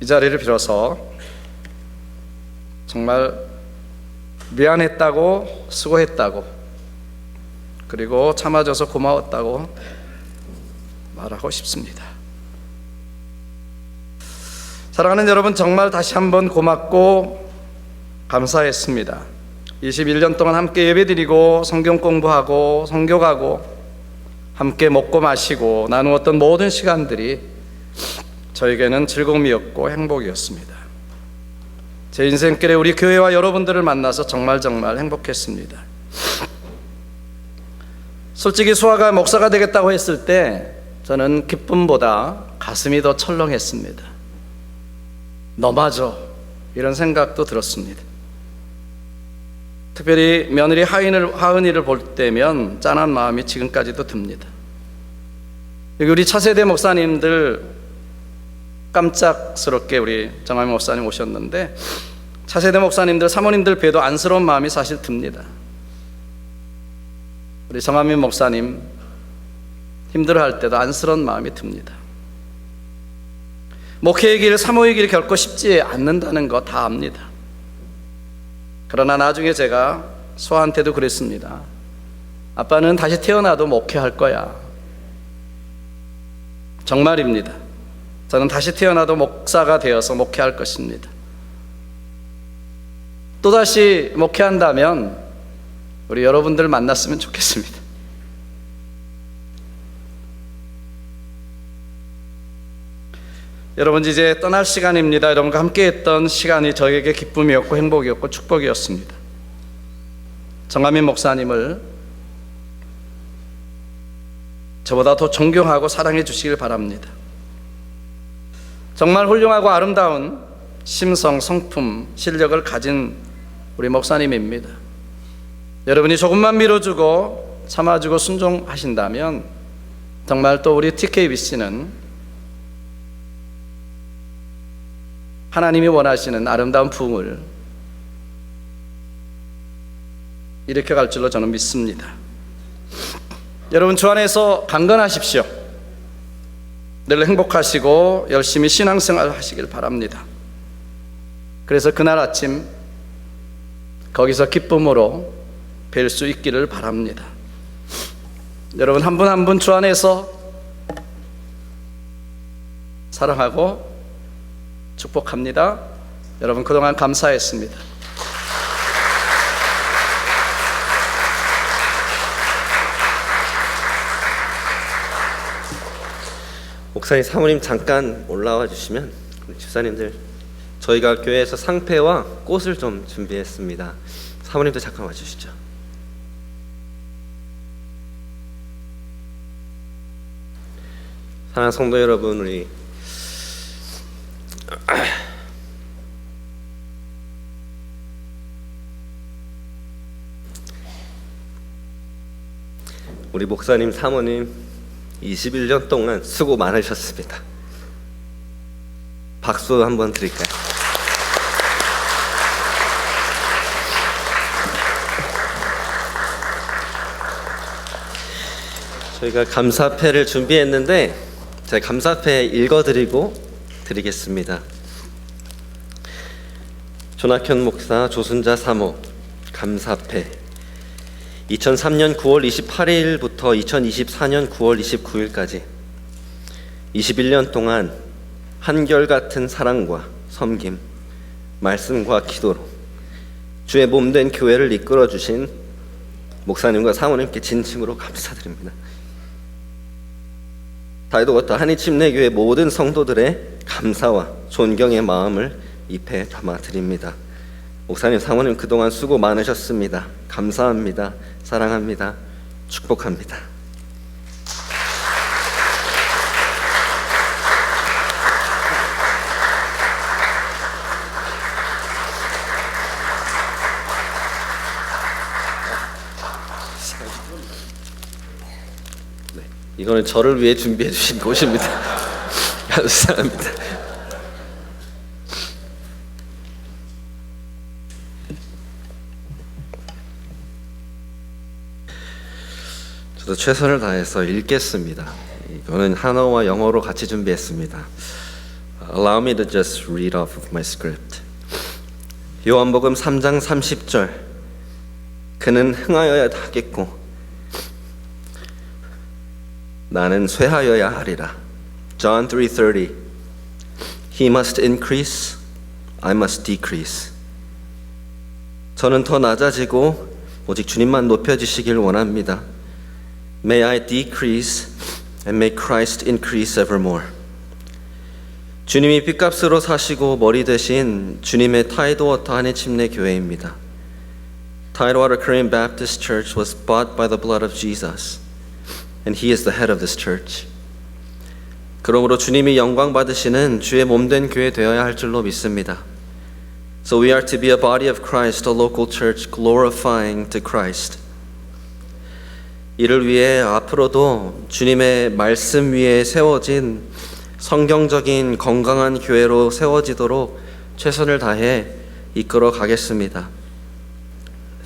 이 자리를 빌어서 정말 미안했다고, 수고했다고, 그리고 참아줘서 고마웠다고 말하고 싶습니다. 사랑하는 여러분, 정말 다시 한번 고맙고 감사했습니다. 21년 동안 함께 예배드리고 성경 공부하고 성교가고 함께 먹고 마시고 나누었던 모든 시간들이 저에게는 즐거움이었고 행복이었습니다. 제 인생길에 우리 교회와 여러분들을 만나서 정말 행복했습니다. 솔직히 수아가 목사가 되겠다고 했을 때 저는 기쁨보다 가슴이 더 철렁했습니다. 너마저 이런 생각도 들었습니다. 특별히 며느리 하은이를 볼 때면 짠한 마음이 지금까지도 듭니다. 여기 우리 차세대 목사님들 깜짝스럽게 우리 정하민 목사님 오셨는데 차세대 목사님들, 사모님들 뵈도 안쓰러운 마음이 사실 듭니다. 우리 정하민 목사님 힘들어할 때도 안쓰러운 마음이 듭니다. 목회의 길, 사모의 길 결코 쉽지 않는다는 거 다 압니다. 그러나 나중에 제가 수아한테도 그랬습니다. 아빠는 다시 태어나도 목회할 거야. 정말입니다. 저는 다시 태어나도 목사가 되어서 목회할 것입니다. 또다시 목회한다면 우리 여러분들 만났으면 좋겠습니다. 여러분, 이제 떠날 시간입니다. 여러분과 함께 했던 시간이 저에게 기쁨이었고 행복이었고 축복이었습니다. 정하민 목사님을 저보다 더 존경하고 사랑해 주시길 바랍니다. 정말 훌륭하고 아름다운 심성, 성품, 실력을 가진 우리 목사님입니다. 여러분이 조금만 밀어주고 참아주고 순종하신다면 정말 또 우리 TKBC는 하나님이 원하시는 아름다운 부흥을 일으켜갈 줄로 저는 믿습니다. 여러분, 주 안에서 강건하십시오. 늘 행복하시고 열심히 신앙생활 하시길 바랍니다. 그래서 그날 아침 거기서 기쁨으로 뵐 수 있기를 바랍니다. 여러분, 한 분 한 분 주 안에서 사랑하고 축복합니다. 여러분, 그동안 감사했습니다. 목사님, 사모님 잠깐 올라와 주시면 우리 집사님들, 저희가 교회에서 상패와 꽃을 좀 준비했습니다. 사모님도 잠깐 와주시죠. 사랑하는 성도 여러분, 우리 목사님, 사모님 21년 동안 수고 많으셨습니다. 박수 한번 드릴까요? 저희가 감사패를 준비했는데 제가 감사패 읽어드리고 드리겠습니다. 조낙현 목사, 조순자 사모, 감사패. 2003년 9월 28일부터 2024년 9월 29일까지 21년 동안 한결같은 사랑과 섬김, 말씀과 기도로 주의 몸된 교회를 이끌어 주신 목사님과 사모님께 진심으로 감사드립니다. 다이도거터 한인침례교회 모든 성도들의 감사와 존경의 마음을 잎에 담아드립니다. 목사님, 사모님 그동안 수고 많으셨습니다. 감사합니다. 사랑합니다. 축복합니다. 네, 이거는 저를 위해 준비해 주신 곳입니다. 감사합니다. 저도 최선을 다해서 읽겠습니다. 이거는 한어와 영어로 같이 준비했습니다. Allow me to just read off of my script. 요한복음 3장 30절. 그는 흥하여야 하겠고 나는 쇠하여야 하리라. John 3:30. He must increase, I must decrease. 저는 더 낮아지고 오직 주님만 높여지시길 원합니다. May I decrease and may Christ increase evermore. 주님이 핏값으로 사시고 머리 되신 주님의 타이드워터 한해침례 교회입니다. Tidewater Korean Baptist Church was bought by the blood of Jesus, and He is the head of this church. 그러므로 주님이 영광 받으시는 주의 몸된 교회 되어야 할 줄로 믿습니다. So we are to be a body of Christ, a local church glorifying to Christ. 이를 위해 앞으로도 주님의 말씀 위에 세워진 성경적인 건강한 교회로 세워지도록 최선을 다해 이끌어 가겠습니다.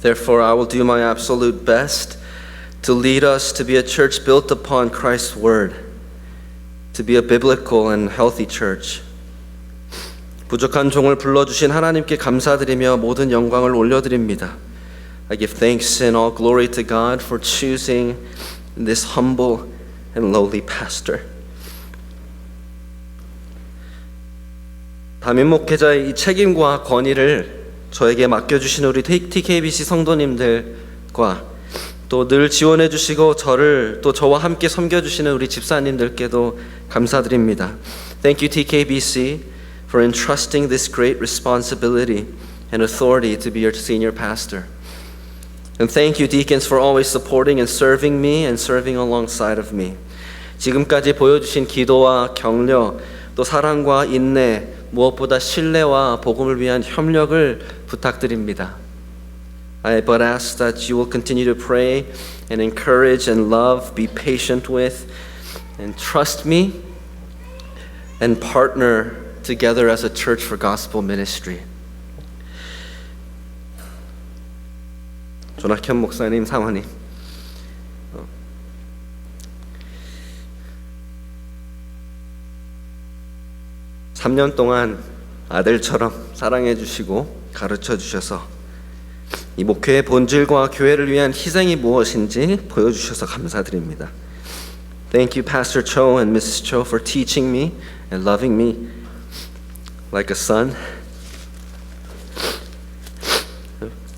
Therefore, I will do my absolute best to lead us to be a church built upon Christ's word, to be a biblical and healthy church. 부족한 종을 불러주신 하나님께 감사드리며 모든 영광을 올려드립니다. I give thanks and all glory to God for choosing this humble and lowly pastor. 담임 목회자의 이 책임과 권위를 저에게 맡겨주신 우리 TKBC 성도님들과 또 늘 지원해 주시고 저를 또 저와 함께 섬겨주시는 우리 집사님들께도 감사드립니다. Thank you TKBC for entrusting this great responsibility and authority to be your senior pastor. And thank you deacons for always supporting and serving me and serving alongside of me. 지금까지 보여주신 기도와 격려 또 사랑과 인내 무엇보다 신뢰와 복음을 위한 협력을 부탁드립니다. I but ask that you will continue to pray and encourage and love, be patient with, and trust me and partner together as a church for gospel ministry. 조낙현 목사님, 사모님, 3년 동안 아들처럼 사랑해 주시고 가르쳐 주셔서 이 목회의 본질과 교회를 위한 희생이 무엇인지 보여주셔서 감사드립니다. Thank you, Pastor Cho and Mrs. Cho, for teaching me and loving me like a son,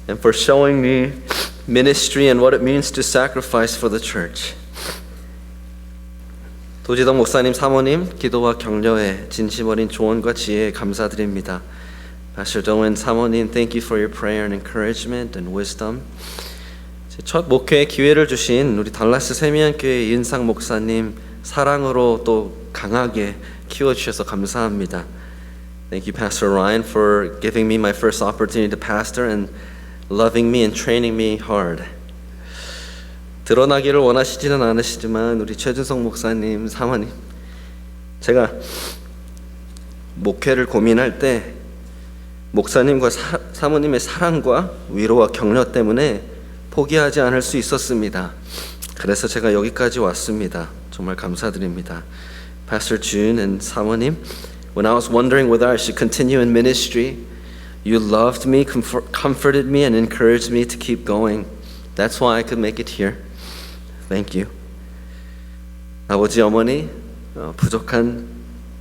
and for showing me ministry and what it means to sacrifice for the church. 도지덕 목사님, 사모님, 기도와 격려에 진심 어린 조언과 지혜에 감사드립니다. Pastor Doan, 사모님, thank you for your prayer and encouragement and wisdom. 첫 목회의 기회를 주신 우리 달라스 세미안교회 이은상 목사님, 사랑으로 또 강하게 키워주셔서 감사합니다. Thank you, Pastor Ryan, for giving me my first opportunity to pastor and loving me and training me hard. 드러나기를 원하시지는 않으시지만 우리 최준성 목사님, 사모님, 제가 목회를 고민할 때 목사님과 사모님의 사랑과 위로와 격려 때문에 포기하지 않을 수 있었습니다. 그래서 제가 여기까지 왔습니다. 정말 감사드립니다. Pastor June and 사모님, when I was wondering whether I should continue in ministry, you loved me, comforted me, and encouraged me to keep going. That's why I could make it here. Thank you. 아버지, 어머니, 부족한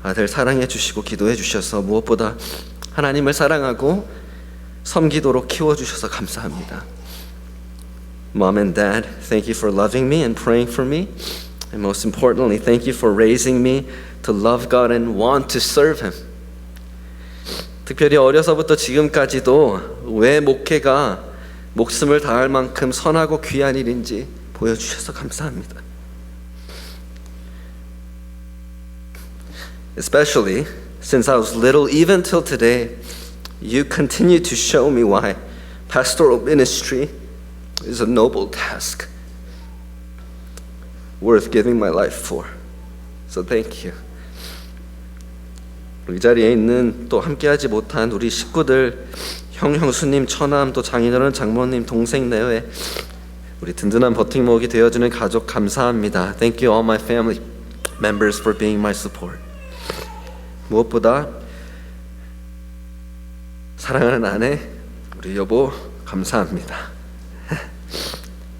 아들 사랑해 주시고 기도해 주셔서 무엇보다 하나님을 사랑하고 섬기도록 키워주셔서 감사합니다. Mom and Dad, thank you for loving me and praying for me. And most importantly, thank you for raising me to love God and want to serve Him. 특별히 어려서부터 지금까지도 왜 목회가 목숨을 다할 만큼 선하고 귀한 일인지 보여주셔서 감사합니다. Especially since I was little, even till today, you continue to show me why pastoral ministry is a noble task worth giving my life for. So thank you. 이 자리에 있는 또 함께하지 못한 우리 식구들, 형, 형수님, 처남, 또 장인어른, 장모님, 동생 내외 우리 든든한 버팀목이 되어주는 가족 감사합니다. Thank you all my family members for being my support. 무엇보다 사랑하는 아내, 우리 여보 감사합니다.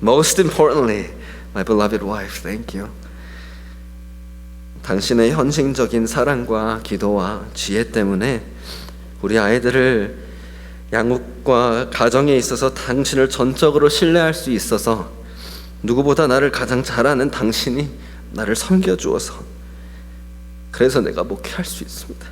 Most importantly, my beloved wife, thank you. 당신의 헌신적인 사랑과 기도와 지혜 때문에 우리 아이들을 양육과 가정에 있어서 당신을 전적으로 신뢰할 수 있어서 누구보다 나를 가장 잘 아는 당신이 나를 섬겨주어서 그래서 내가 목회할 수 있습니다.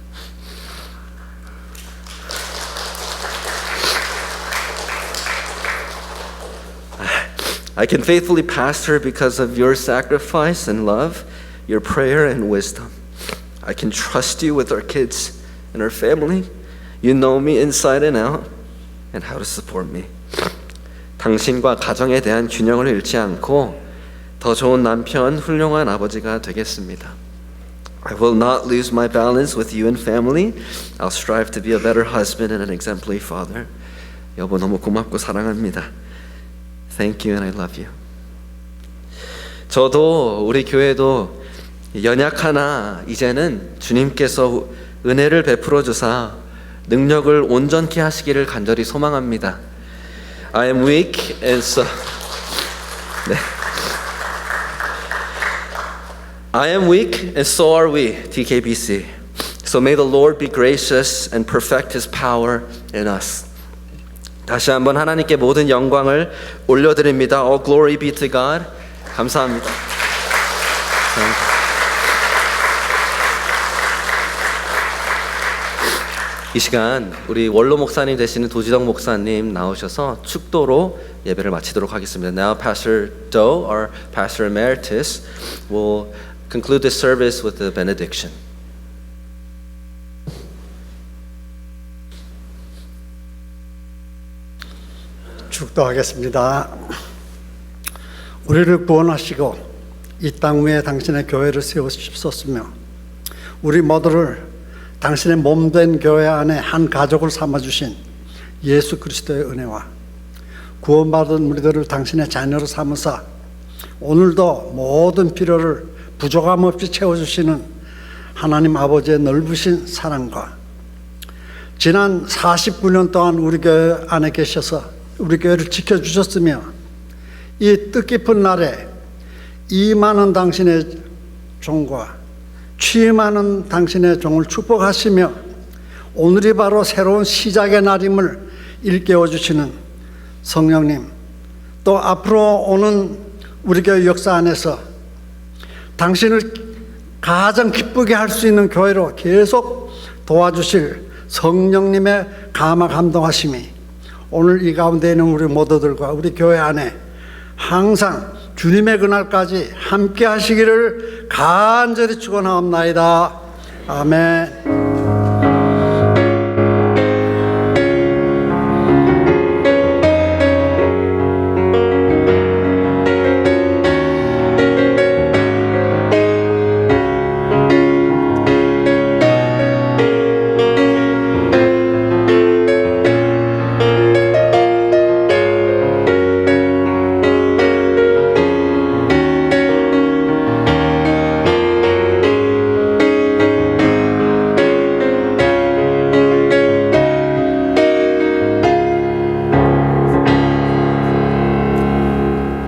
I can faithfully pastor because of your sacrifice and love, your prayer and wisdom. I can trust you with our kids and our family. You know me inside and out and how to support me. 당신과 가정에 대한 균형을 잃지 않고 더 좋은 남편, 훌륭한 아버지가 되겠습니다. I will not lose my balance with you and family. I'll strive to be a better husband and an exemplary father. 여보 너무 고맙고 사랑합니다. Thank you and I love you. 저도 우리 교회도 연약하나 이제는 주님께서 은혜를 베풀어 주사 능력을 온전케 하시기를 간절히 소망합니다. I am weak and so 네. I am weak and so are we, TKBC. So may the Lord be gracious and perfect His power in us. 다시 한번 하나님께 모든 영광을 올려드립니다. All glory be to God. 감사합니다. 이 시간 우리 원로 목사님 되시는 도지덕 목사님 나오셔서 축도로 예배를 마치도록 하겠습니다. Now Pastor Doe, our Pastor Emeritus, will conclude this service with the benediction. 축도하겠습니다. 우리를 구원하시고 이 땅 위에 당신의 교회를 세우셨으며 우리 모두를 당신의 몸된 교회 안에 한 가족을 삼아주신 예수 그리스도의 은혜와 구원받은 우리들을 당신의 자녀로 삼으사 오늘도 모든 필요를 부족함 없이 채워주시는 하나님 아버지의 넓으신 사랑과 지난 49년 동안 우리 교회 안에 계셔서 우리 교회를 지켜주셨으며 이 뜻깊은 날에 임하는 당신의 종과 취임하는 당신의 종을 축복하시며 오늘이 바로 새로운 시작의 날임을 일깨워 주시는 성령님, 또 앞으로 오는 우리 교회 역사 안에서 당신을 가장 기쁘게 할 수 있는 교회로 계속 도와주실 성령님의 감화 감동하심이 오늘 이 가운데 있는 우리 모두들과 우리 교회 안에 항상 주님의 그날까지 함께 하시기를 간절히 축원하옵나이다. 아멘.